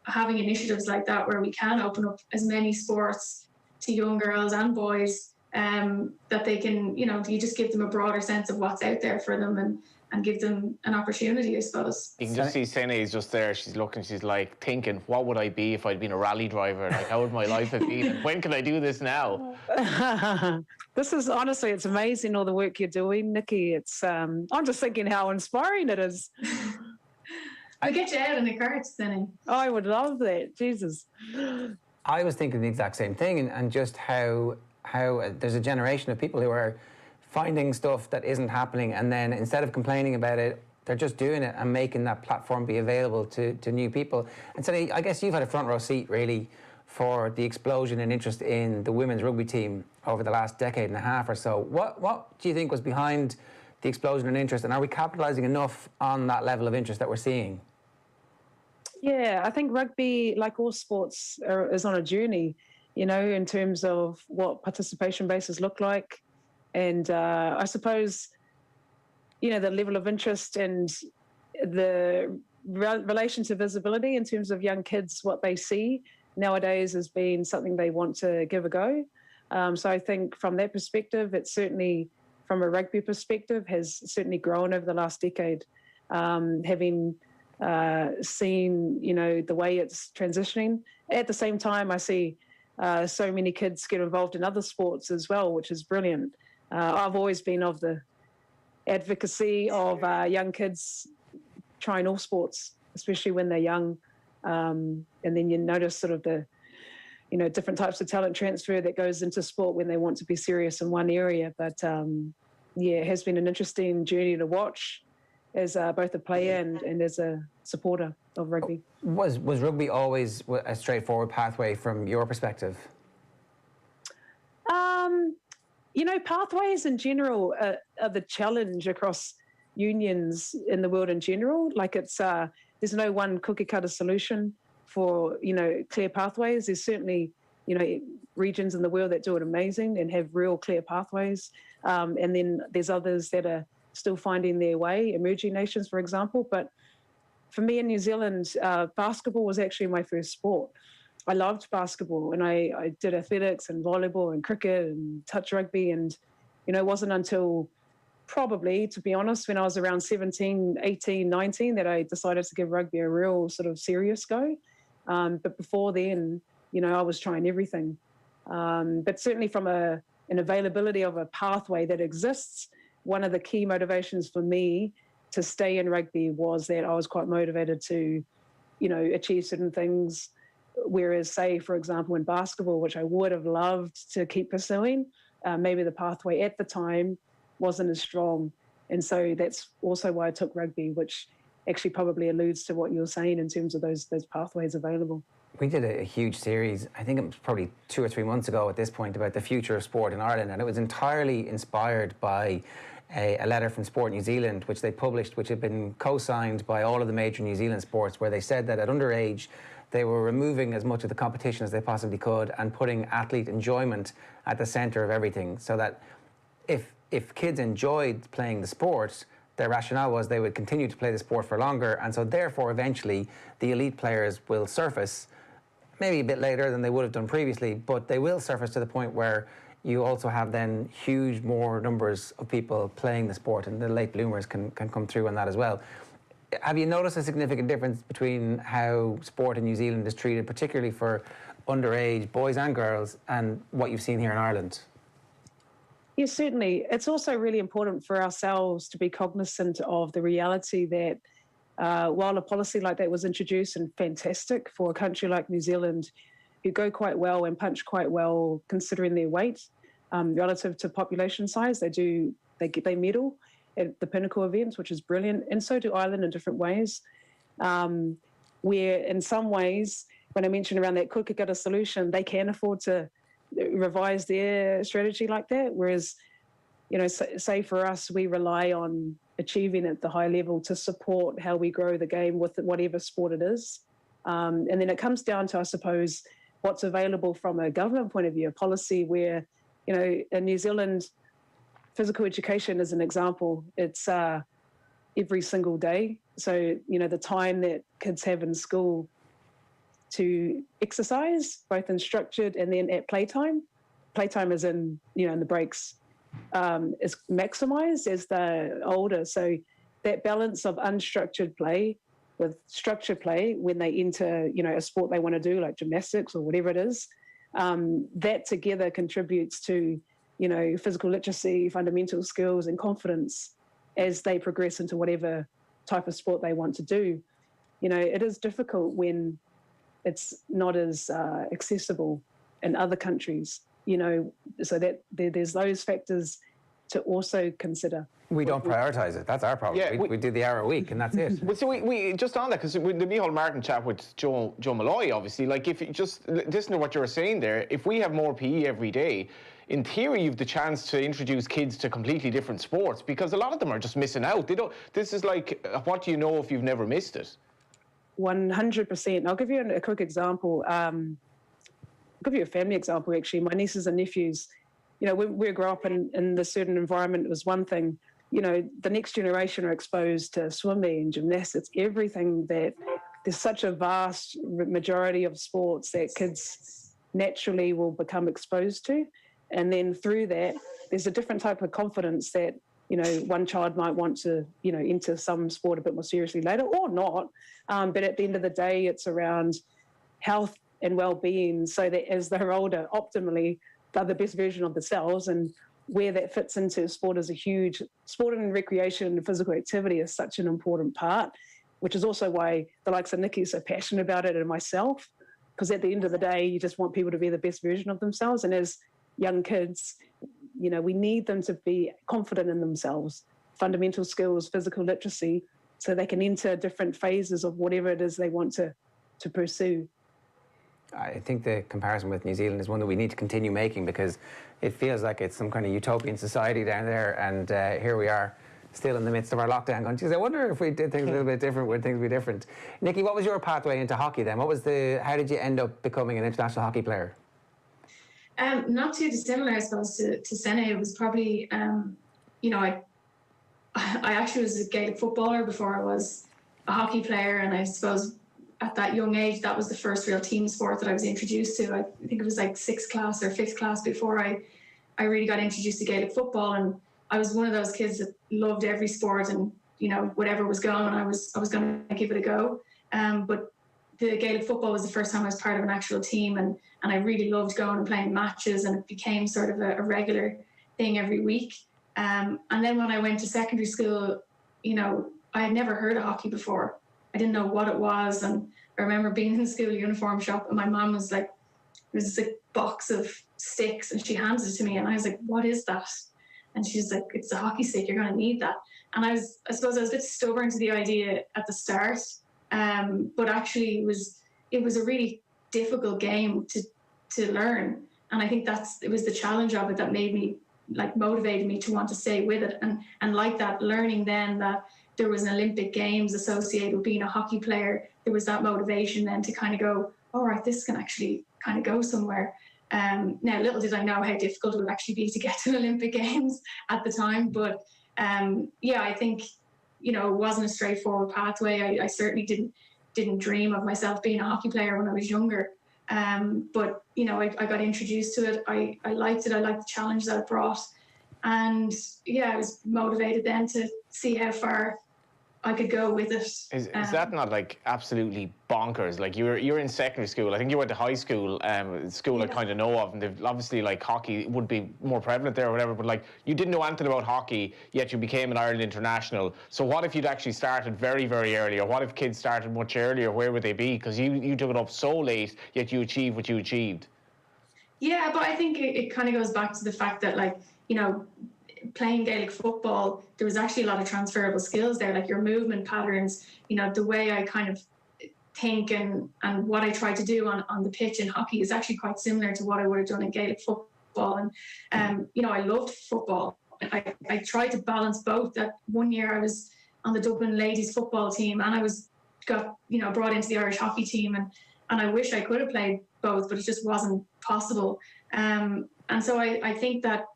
[SPEAKER 5] having initiatives like that where we can open up as many sports to young girls and boys, that they can, you just give them a broader sense of what's out there for them, and give them an opportunity, I suppose.
[SPEAKER 4] You can just see Sene is just there. She's looking, she's like thinking, what would I be if I'd been a rally driver? Like, how would my life have been? And when can I do this now?
[SPEAKER 6] This is, honestly, it's amazing, all the work you're doing, Nicci. It's, I'm just thinking how inspiring it is.
[SPEAKER 5] I'll get you out in the carts, Sene.
[SPEAKER 6] Oh, I would love that. Jesus.
[SPEAKER 1] I was thinking the exact same thing, and just how there's a generation of people who are finding stuff that isn't happening, and then instead of complaining about it, they're just doing it and making that platform be available to new people. And so I guess you've had a front row seat, really, for the explosion in interest in the women's rugby team over the last decade and a half or so. What do you think was behind the explosion in interest, and are we capitalising enough on that level of interest that we're seeing?
[SPEAKER 6] Yeah, I think rugby, like all sports, is on a journey, in terms of what participation bases look like. And I suppose, the level of interest and the relation to visibility in terms of young kids, what they see nowadays has been something they want to give a go. So I think from that perspective, it's certainly, from a rugby perspective, has certainly grown over the last decade. Having seen, the way it's transitioning. At the same time, I see so many kids get involved in other sports as well, which is brilliant. I've always been of the advocacy of young kids trying all sports, especially when they're young. And then you notice sort of the, different types of talent transfer that goes into sport when they want to be serious in one area. But it has been an interesting journey to watch as both a player and as a supporter of rugby.
[SPEAKER 1] Was rugby always a straightforward pathway from your perspective?
[SPEAKER 6] Pathways in general are the challenge across unions in the world in general. Like, it's there's no one cookie cutter solution for, clear pathways. There's certainly, regions in the world that do it amazing and have real clear pathways. And then there's others that are still finding their way, emerging nations, for example. But for me in New Zealand, basketball was actually my first sport. I loved basketball, and I did athletics and volleyball and cricket and touch rugby. And, it wasn't until probably, to be honest, when I was around 17, 18, 19, that I decided to give rugby a real sort of serious go. But before then, I was trying everything. But certainly from an availability of a pathway that exists, one of the key motivations for me to stay in rugby was that I was quite motivated to, achieve certain things. Whereas, say, for example, in basketball, which I would have loved to keep pursuing, maybe the pathway at the time wasn't as strong. And so that's also why I took rugby, which actually probably alludes to what you're saying in terms of those pathways available.
[SPEAKER 1] We did a huge series, I think it was probably 2 or 3 months ago at this point, about the future of sport in Ireland, and it was entirely inspired by a letter from Sport New Zealand, which they published, which had been co-signed by all of the major New Zealand sports, where they said that at underage, they were removing as much of the competition as they possibly could and putting athlete enjoyment at the centre of everything, so that if kids enjoyed playing the sport, their rationale was they would continue to play the sport for longer, and so therefore eventually the elite players will surface, maybe a bit later than they would have done previously, but they will surface to the point where you also have then huge more numbers of people playing the sport, and the late bloomers can come through on that as well. Have you noticed a significant difference between how sport in New Zealand is treated, particularly for underage boys and girls, and what you've seen here in Ireland?
[SPEAKER 6] Yes, certainly. It's also really important for ourselves to be cognizant of the reality that while a policy like that was introduced and fantastic for a country like New Zealand, who go quite well and punch quite well considering their weight relative to population size, they medal at the pinnacle events, which is brilliant, and so do Ireland in different ways, where in some ways, when I mentioned around that cookie cutter solution, they can afford to revise their strategy like that, whereas, you know, say for us, we rely on achieving at the high level to support how we grow the game with whatever sport it is. And then it comes down to, I suppose, what's available from a government point of view, a policy where, you know, in New Zealand, physical education is an example. It's every single day. So, you know, the time that kids have in school to exercise, both in structured and then at playtime. Playtime is in, you know, in the breaks, is maximised as they're older. So that balance of unstructured play with structured play when they enter, you know, a sport they want to do, like gymnastics or whatever it is, that together contributes to, you know, physical literacy, fundamental skills and confidence as they progress into whatever type of sport they want to do. You know, it is difficult when it's not as accessible in other countries, you know, so that there's those factors to also consider.
[SPEAKER 1] We don't prioritise it. That's our problem.
[SPEAKER 4] Yeah,
[SPEAKER 1] we do the hour a week, and that's it.
[SPEAKER 4] Well, so we just on that, because the Micheál Martin chat with Joe Malloy, obviously, like if you just listen to what you were saying there, if we have more PE every day, in theory, you've the chance to introduce kids to completely different sports, because a lot of them are just missing out. They don't. This is like, what do you know if you've never missed it?
[SPEAKER 6] 100%. I'll give you a quick example. I'll give you a family example, actually. My nieces and nephews, you know, when we grew up in this certain environment, it was one thing. You know, the next generation are exposed to swimming, gymnastics, everything that there's such a vast majority of sports that kids naturally will become exposed to. And then through that, there's a different type of confidence that, you know, one child might want to, you know, enter some sport a bit more seriously later or not. But at the end of the day, it's around health and well-being, so that as they're older, optimally, they're the best version of themselves. And where that fits into sport is a huge, sport and recreation and physical activity is such an important part, which is also why the likes of Nicci are so passionate about it, and myself, because at the end of the day, you just want people to be the best version of themselves. And as young kids, you know, we need them to be confident in themselves, fundamental skills, physical literacy, so they can enter different phases of whatever it is they want to pursue.
[SPEAKER 1] I think the comparison with New Zealand is one that we need to continue making, because it feels like it's some kind of utopian society down there, and here we are still in the midst of our lockdown going, geez, I wonder if we did things a little bit different, would things be different? Nicci, what was your pathway into hockey then? How did you end up becoming an international hockey player?
[SPEAKER 5] Not too dissimilar, I suppose, to Sene. It was probably, you know, I actually was a Gaelic footballer before I was a hockey player, and I suppose at that young age, that was the first real team sport that I was introduced to. I think it was like 6th class or 5th class before I really got introduced to Gaelic football, and I was one of those kids that loved every sport, and, you know, whatever was going on, I was going to give it a go. But the Gaelic football was the first time I was part of an actual team, and I really loved going and playing matches, and it became sort of a regular thing every week. And then when I went to secondary school, you know, I had never heard of hockey before. I didn't know what it was, and I remember being in the school uniform shop, and my mom was like, there's this box of sticks, and she hands it to me, and I was like, what is that? And she's like, it's a hockey stick, you're going to need that. And I suppose I was a bit stubborn to the idea at the start, but actually it was a really difficult game to learn. And I think it was the challenge of it that made me like motivated me to want to stay with it. And like that, learning then that there was an Olympic Games associated with being a hockey player, there was that motivation then to kind of go, all right, this can actually kind of go somewhere. Now, little did I know how difficult it would actually be to get to Olympic Games at the time. But yeah, I think, you know, it wasn't a straightforward pathway. I certainly didn't dream of myself being a hockey player when I was younger. But, you know, I got introduced to it. I liked it. I liked the challenge that it brought. And yeah, I was motivated then to see how far I could go with it.
[SPEAKER 4] Is that not like absolutely bonkers? Like you're in secondary school. I think you went to high school, school
[SPEAKER 5] Yeah.
[SPEAKER 4] I kind of know of, and they've obviously like hockey would be more prevalent there or whatever. But like you didn't know anything about hockey, yet you became an Ireland international. So what if you'd actually started very, very early, or what if kids started much earlier? Where would they be? Because you took it up so late, yet you achieved what you achieved.
[SPEAKER 5] Yeah, but I think it kind of goes back to the fact that, like, you know, playing Gaelic football, there was actually a lot of transferable skills there, like your movement patterns, you know, the way I kind of think and what I try to do on the pitch in hockey is actually quite similar to what I would have done in Gaelic football. And, you know, I loved football. I tried to balance both. That one year I was on the Dublin ladies football team and I got brought into the Irish hockey team, and I wish I could have played both, but it just wasn't possible. And so I think that,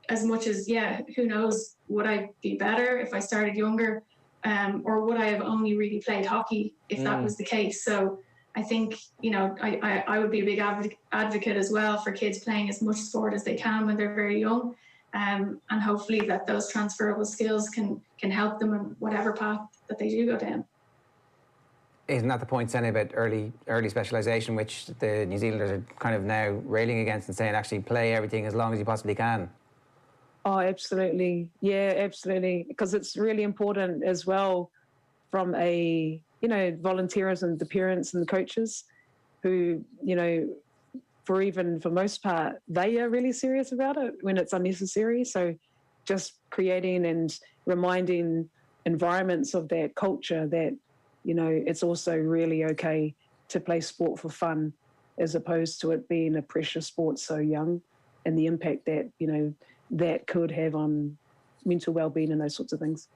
[SPEAKER 5] as much as, yeah, who knows, would I be better if I started younger, or would I have only really played hockey if that was the case? So I think, you know, I would be a big advocate as well for kids playing as much sport as they can when they're very young, and hopefully that those transferable skills can help them in whatever path that they do go down.
[SPEAKER 1] Isn't that the point, Sene, about early specialisation, which the New Zealanders are kind of now railing against and saying actually play everything as long as you possibly can?
[SPEAKER 6] Oh, absolutely. Yeah, absolutely. Because it's really important as well from a, you know, volunteerism, the parents and the coaches who, you know, for most part, they are really serious about it when it's unnecessary. So just creating and reminding environments of that culture that, you know, it's also really okay to play sport for fun as opposed to it being a pressure sport so young, and the impact that, you know, that could have on mental well-being and those sorts of things.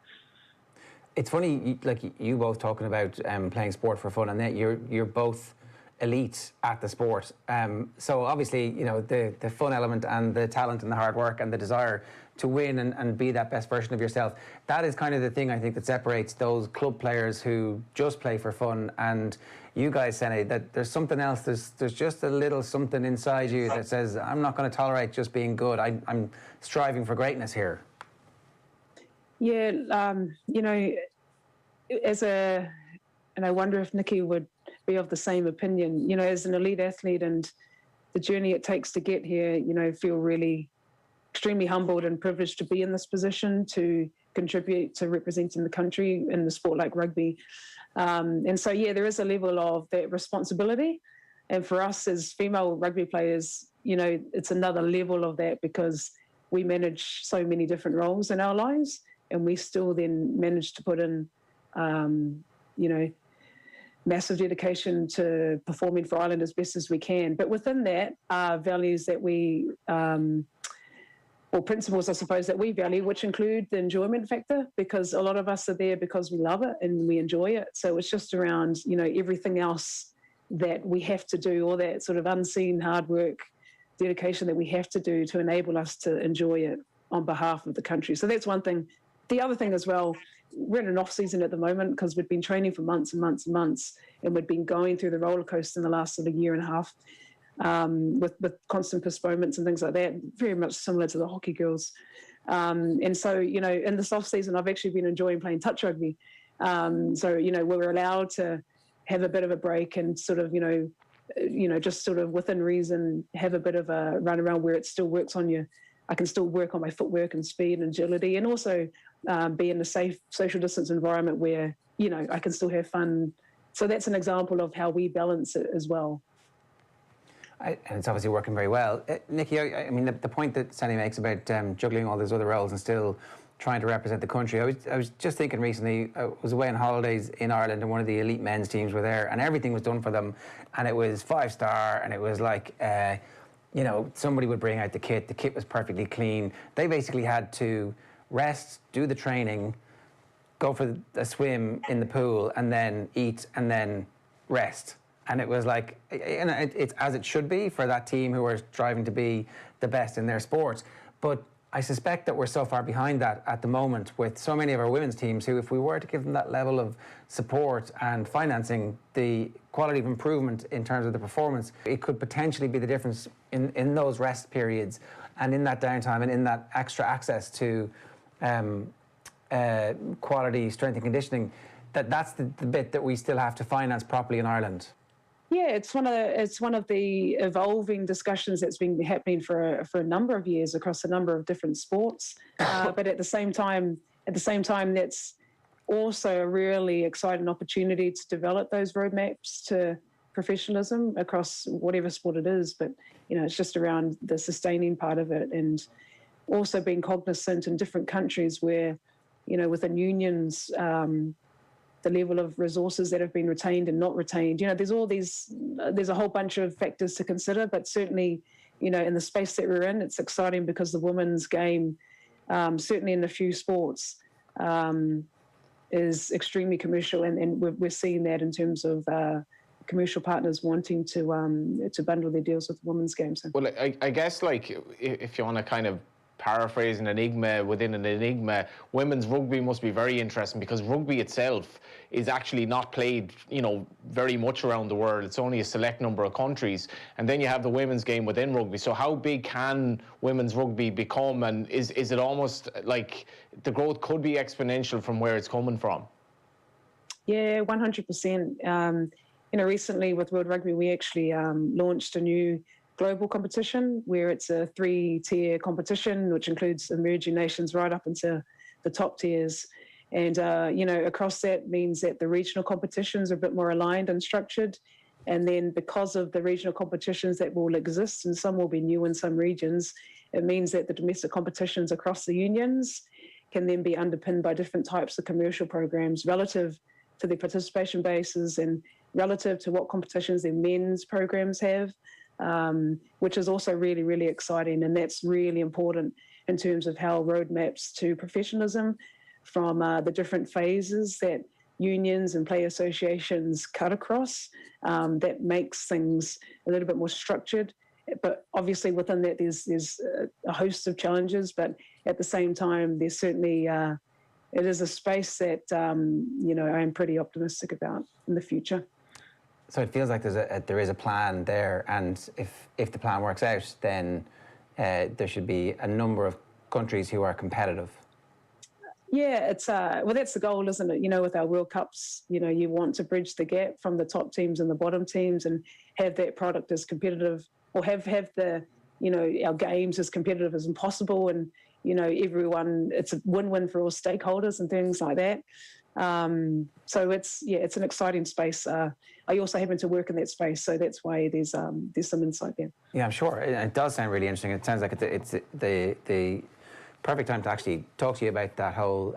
[SPEAKER 1] It's funny, like you both talking about playing sport for fun, and that you're both elite at the sport. So obviously, you know, the fun element and the talent and the hard work and the desire to win and be that best version of yourself, that is kind of the thing I think that separates those club players who just play for fun and you guys, Sene, that there's something else, there's just a little something inside you that says, I'm not going to tolerate just being good, I'm striving for greatness here.
[SPEAKER 6] Yeah, you know, and I wonder if Nicci would be of the same opinion, you know, as an elite athlete and the journey it takes to get here, you know, feel really extremely humbled and privileged to be in this position to contribute to representing the country in the sport like rugby. And so, yeah, there is a level of that responsibility. And for us as female rugby players, you know, it's another level of that because we manage so many different roles in our lives and we still then manage to put in, you know, massive dedication to performing for Ireland as best as we can. But within that are values that we, or principles, I suppose, that we value, which include the enjoyment factor, because a lot of us are there because we love it and we enjoy it. So it's just around, you know, everything else that we have to do, all that sort of unseen hard work, dedication that we have to do to enable us to enjoy it on behalf of the country. So that's one thing. The other thing as well, we're in an off season at the moment because we've been training for months and months and months, and we've been going through the roller coaster in the last sort of year and a half. With constant postponements and things like that, very much similar to the hockey girls. And so, you know, in this off season, I've actually been enjoying playing touch rugby. So, you know, we were allowed to have a bit of a break and sort of, you know, just sort of within reason, have a bit of a run around where it still works on you. I can still work on my footwork and speed and agility, and also be in a safe social distance environment where, you know, I can still have fun. So that's an example of how we balance it as well.
[SPEAKER 1] And it's obviously working very well. Nicci, I mean, the point that Sene makes about juggling all those other roles and still trying to represent the country, I was just thinking recently, I was away on holidays in Ireland and one of the elite men's teams were there and everything was done for them and it was 5-star and it was like, you know, somebody would bring out the kit. The kit was perfectly clean. They basically had to rest, do the training, go for a swim in the pool, and then eat, and then rest. And it was like, you know, it's as it should be for that team who are striving to be the best in their sport. But I suspect that we're so far behind that at the moment with so many of our women's teams who, if we were to give them that level of support and financing, the quality of improvement in terms of the performance, it could potentially be the difference in those rest periods and in that downtime and in that extra access to quality strength and conditioning. That's the bit that we still have to finance properly in Ireland.
[SPEAKER 6] Yeah, it's one of the evolving discussions that's been happening for a number of years across a number of different sports. But at the same time, that's also a really exciting opportunity to develop those roadmaps to professionalism across whatever sport it is. But you know, it's just around the sustaining part of it, and also being cognizant in different countries where, you know, within unions, the level of resources that have been retained and not retained. You know, there's a whole bunch of factors to consider, but certainly, you know, in the space that we're in, it's exciting because the women's game, certainly in a few sports, is extremely commercial, and we're seeing that in terms of commercial partners wanting to bundle their deals with the women's game. So.
[SPEAKER 4] Well, I guess, like, if you want to kind of paraphrase an enigma within an enigma, women's rugby must be very interesting because rugby itself is actually not played, you know, very much around the world. It's only a select number of countries. And then you have the women's game within rugby. So how big can women's rugby become? And is it almost like the growth could be exponential from where it's coming from?
[SPEAKER 6] Yeah, 100%. You know, recently with World Rugby, we actually launched a new global competition where it's a 3-tier competition, which includes emerging nations right up into the top tiers. And, you know, across that means that the regional competitions are a bit more aligned and structured. And then because of the regional competitions that will exist, and some will be new in some regions, it means that the domestic competitions across the unions can then be underpinned by different types of commercial programs relative to their participation bases and relative to what competitions their men's programs have. Which is also really, really exciting. And that's really important in terms of how roadmaps to professionalism from the different phases that unions and player associations cut across, that makes things a little bit more structured. But obviously within that, there's a host of challenges, but at the same time, there's certainly, it is a space that, you know, I'm pretty optimistic about in the future.
[SPEAKER 1] So it feels like there is a plan there, and if the plan works out, then there should be a number of countries who are competitive.
[SPEAKER 6] Yeah, it's well, that's the goal, isn't it? You know, with our World Cups, you know, you want to bridge the gap from the top teams and the bottom teams, and have that product as competitive, or have the, you know, our games as competitive as possible, and you know, everyone, it's a win-win for all stakeholders and things like that. So it's an exciting space. I also happen to work in that space, so that's why there's some insight there.
[SPEAKER 1] Yeah, I'm sure. It does sound really interesting. It sounds like it's the perfect time to actually talk to you about that whole.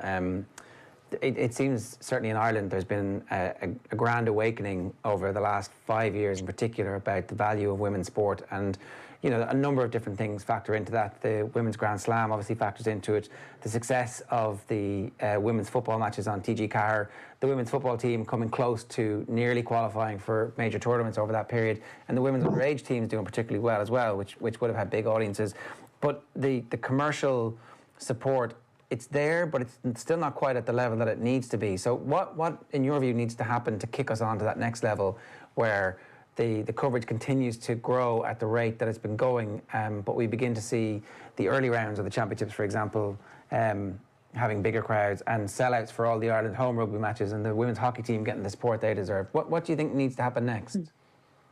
[SPEAKER 1] It seems certainly in Ireland there's been a grand awakening over the last 5 years in particular about the value of women's sport, and you know, a number of different things factor into that. The Women's Grand Slam obviously factors into it. The success of the women's football matches on TG Carr, the women's football team coming close to nearly qualifying for major tournaments over that period, and the women's underage teams doing particularly well as well, which would have had big audiences. But the commercial support, it's there, but it's still not quite at the level that it needs to be. So what in your view needs to happen to kick us on to that next level where the coverage continues to grow at the rate that it's been going, but we begin to see the early rounds of the championships, for example, having bigger crowds and sellouts for all the Ireland home rugby matches, and the women's hockey team getting the support they deserve? What do you think needs to happen next?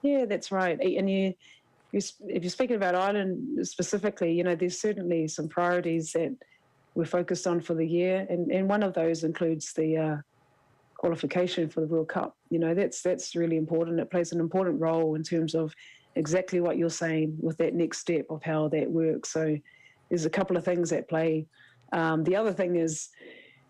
[SPEAKER 6] Yeah, that's right. And if you're speaking about Ireland specifically, you know, there's certainly some priorities that we're focused on for the year, and one of those includes the qualification for the World Cup. You know, that's really important. It plays an important role in terms of exactly what you're saying with that next step of how that works. So there's a couple of things at play. The other thing is,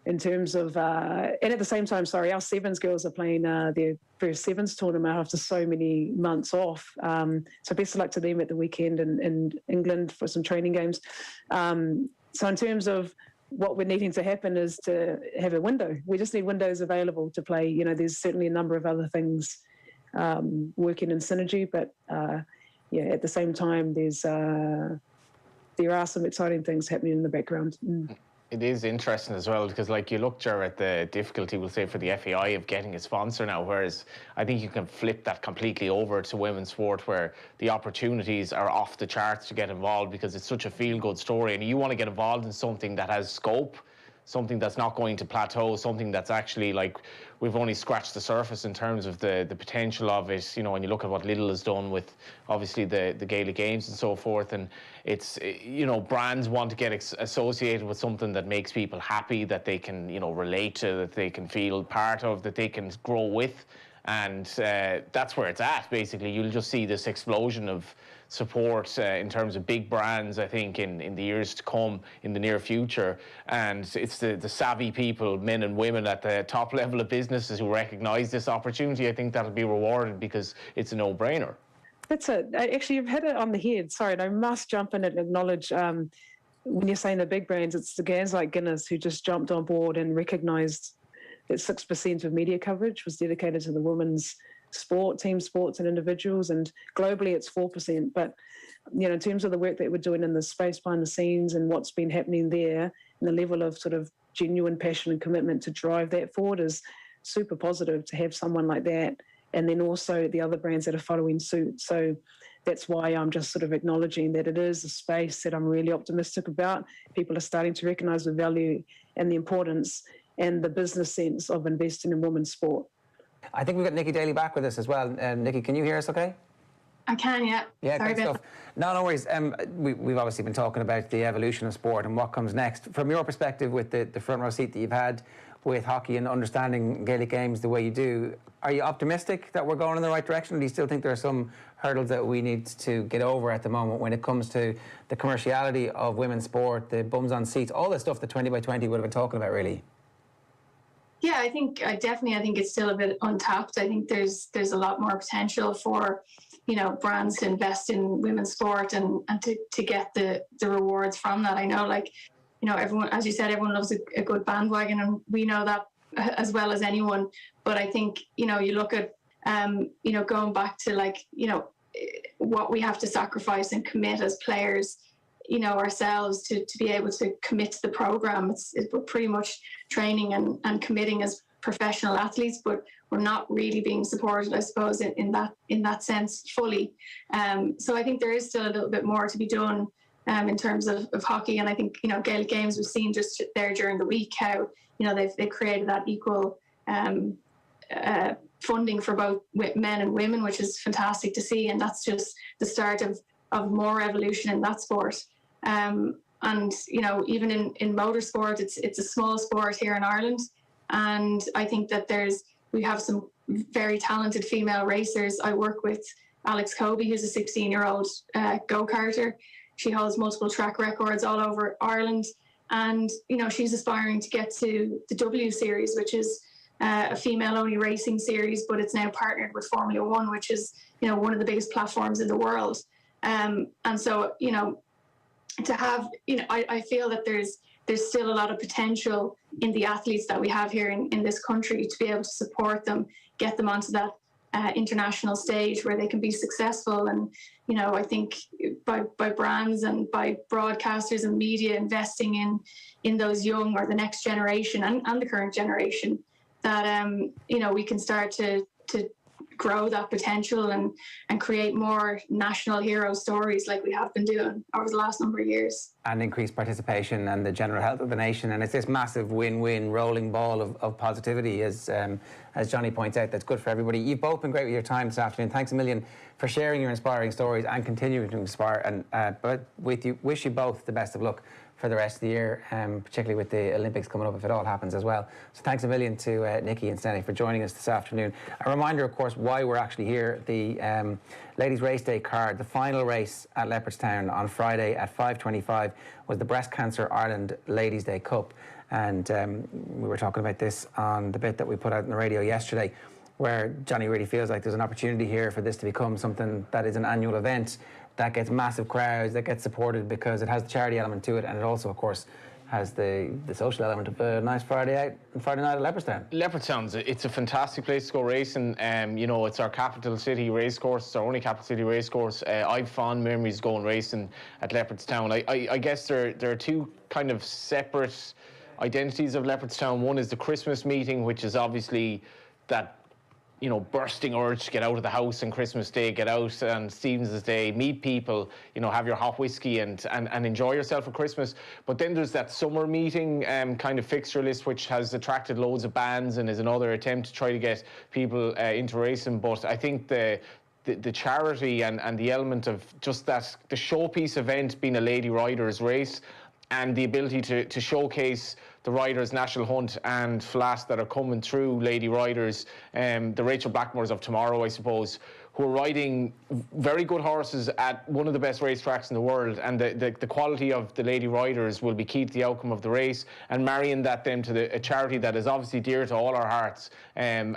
[SPEAKER 6] in terms of, and at the same time, sorry, our sevens girls are playing their first sevens tournament after so many months off. So best of luck to them at the weekend in England for some training games. So in terms of what we're needing to happen is to have a window. We just need windows available to play. You know, there's certainly a number of other things working in synergy, but yeah, at the same time, there are some exciting things happening in the background.
[SPEAKER 4] It is interesting as well because, like, you look, Ger, at the difficulty, we'll say, for the FAI of getting a sponsor now, whereas I think you can flip that completely over to women's sport where the opportunities are off the charts to get involved because it's such a feel-good story and you want to get involved in something that has scope, something that's not going to plateau, something that's actually, like, we've only scratched the surface in terms of the potential of it, you know, when you look at what Lidl has done with, obviously, the Gaelic Games and so forth, and it's, you know, brands want to get associated with something that makes people happy, that they can, you know, relate to, that they can feel part of, that they can grow with, and that's where it's at, basically. You'll just see this explosion of support in terms of big brands, I think, in the years to come, in the near future. And it's the savvy people, men and women at the top level of businesses who recognise this opportunity. I think that'll be rewarded because it's a no-brainer.
[SPEAKER 6] That's it. Actually, you've hit it on the head. Sorry, and I must jump in and acknowledge when you're saying the big brands, it's the brands like Guinness who just jumped on board and recognised that 6% of media coverage was dedicated to the women's sport, team sports and individuals, and globally it's 4%. But, you know, in terms of the work that we're doing in the space behind the scenes and what's been happening there, and the level of sort of genuine passion and commitment to drive that forward is super positive to have someone like that. And then also the other brands that are following suit. So that's why I'm just sort of acknowledging that it is a space that I'm really optimistic about. People are starting to recognise the value and the importance and the business sense of investing in women's sport.
[SPEAKER 1] I think we've got Nicci Daly back with us as well. Nicci, can you hear us okay?
[SPEAKER 5] I can, yeah.
[SPEAKER 1] Yeah,
[SPEAKER 5] sorry
[SPEAKER 1] good
[SPEAKER 5] about
[SPEAKER 1] stuff. No worries. We've obviously been talking about the evolution of sport and what comes next. From your perspective, with the front row seat that you've had with hockey and understanding Gaelic Games the way you do, are you optimistic that we're going in the right direction? Or do you still think there are some hurdles that we need to get over at the moment when it comes to the commerciality of women's sport, the bums on seats, all the stuff that 20 by 20 would have been talking about, really?
[SPEAKER 5] Yeah, I think it's still a bit untapped. I think there's a lot more potential for, you know, brands to invest in women's sport and to get the rewards from that. I know, like, you know, everyone, as you said, everyone loves a good bandwagon, and we know that as well as anyone. But I think, you know, you look at, you know, going back to, like, you know, what we have to sacrifice and commit as players, you know, ourselves to be able to commit to the program. We're pretty much training and committing as professional athletes, but we're not really being supported, I suppose, in that sense fully. So I think there is still a little bit more to be done in terms of hockey. And I think, you know, Gaelic Games, we've seen just there during the week how, you know, they've created that equal funding for both men and women, which is fantastic to see. And that's just the start of more evolution in that sport. And, you know, even in motorsport, it's a small sport here in Ireland. And I think that we have some very talented female racers. I work with Alex Coby, who's a 16-year-old go-karter. She holds multiple track records all over Ireland. And, you know, she's aspiring to get to the W Series, which is a female-only racing series, but it's now partnered with Formula One, which is, you know, one of the biggest platforms in the world. And so, you know, to have, you know, I feel that there's still a lot of potential in the athletes that we have here in this country to be able to support them, get them onto that international stage where they can be successful. And, you know, I think by brands and by broadcasters and media investing in those young or the next generation and the current generation, that, you know, we can start to grow that potential and create more national hero stories like we have been doing over the last number of years.
[SPEAKER 1] And increase participation and the general health of the nation. And it's this massive win-win rolling ball of positivity, as Johnny points out, that's good for everybody. You've both been great with your time this afternoon. Thanks a million for sharing your inspiring stories and continuing to inspire. And but wish you both the best of luck for for the rest of the year, particularly with the Olympics coming up if it all happens as well. So thanks a million to Nicci and Sene for joining us this afternoon. A reminder, of course, why we're actually here. The Ladies Race Day card, the final race at Leopardstown on Friday at 5:25 was the Breast Cancer Ireland Ladies Day Cup. And we were talking about this on the bit that we put out on the radio yesterday, where Johnny really feels like there's an opportunity here for this to become something that is an annual event that gets massive crowds, that gets supported because it has the charity element to it, and it also, of course, has the social element of a nice Friday night at Leopardstown.
[SPEAKER 4] Leopardstown, it's a fantastic place to go racing. You know, it's our capital city racecourse. It's our only capital city racecourse. I've fond memories going racing at Leopardstown. I guess there are two kind of separate identities of Leopardstown. One is the Christmas meeting, which is obviously that, you know, bursting urge to get out of the house on Christmas Day, get out on Stevens's Day, meet people, you know, have your hot whiskey and enjoy yourself for Christmas. But then there's that summer meeting kind of fixture list, which has attracted loads of bands and is another attempt to try to get people into racing. But I think the charity and the element of just that, the showpiece event being a lady riders race, and the ability to showcase the riders, National Hunt and Flat, that are coming through lady riders, the Rachel Blackmores of tomorrow, I suppose, who are riding very good horses at one of the best racetracks in the world, and the quality of the lady riders will be key to the outcome of the race, and marrying that then to a charity that is obviously dear to all our hearts, and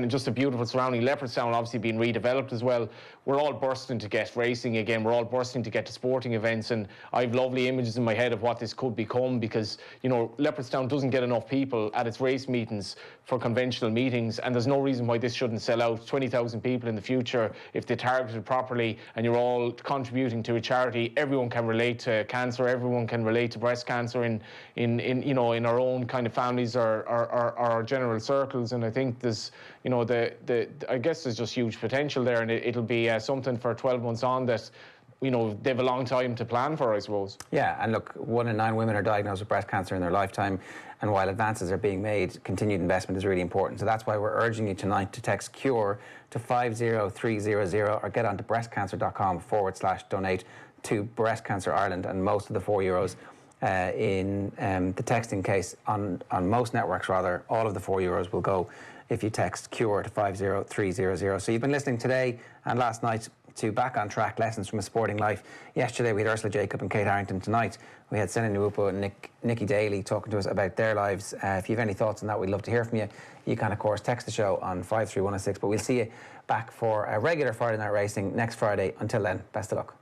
[SPEAKER 4] just a beautiful surrounding. Leopardstown obviously being redeveloped as well. We're all bursting to get racing again. We're all bursting to get to sporting events, and I've lovely images in my head of what this could become, because, you know, Leopardstown doesn't get enough people at its race meetings for conventional meetings, and there's no reason why this shouldn't sell out. 20,000 people in the future, if they targeted properly, and you're all contributing to a charity. Everyone can relate to cancer. Everyone can relate to breast cancer in you know, in our own kind of families or our general circles. And I think there's, you know, I guess there's just huge potential there, and it'll be something for 12 months on that, you know, they have a long time to plan for, I suppose.
[SPEAKER 1] Yeah, and look, 1 in 9 women are diagnosed with breast cancer in their lifetime, and while advances are being made, continued investment is really important. So that's why we're urging you tonight to text CURE to 50300 or get onto breastcancer.com/donate to Breast Cancer Ireland, and most of the €4 in the texting case on most networks, rather, all of the €4 will go if you text CURE to 50300. So you've been listening today and last night to Back on Track, Lessons from a Sporting Life. Yesterday we had Ursula Jacob and Kate Harrington. Tonight we had Sene Naoupu and Nicci Daly talking to us about their lives. If you have any thoughts on that, we'd love to hear from you. You can, of course, text the show on 53106, but we'll see you back for a regular Friday night racing next Friday. Until then, best of luck.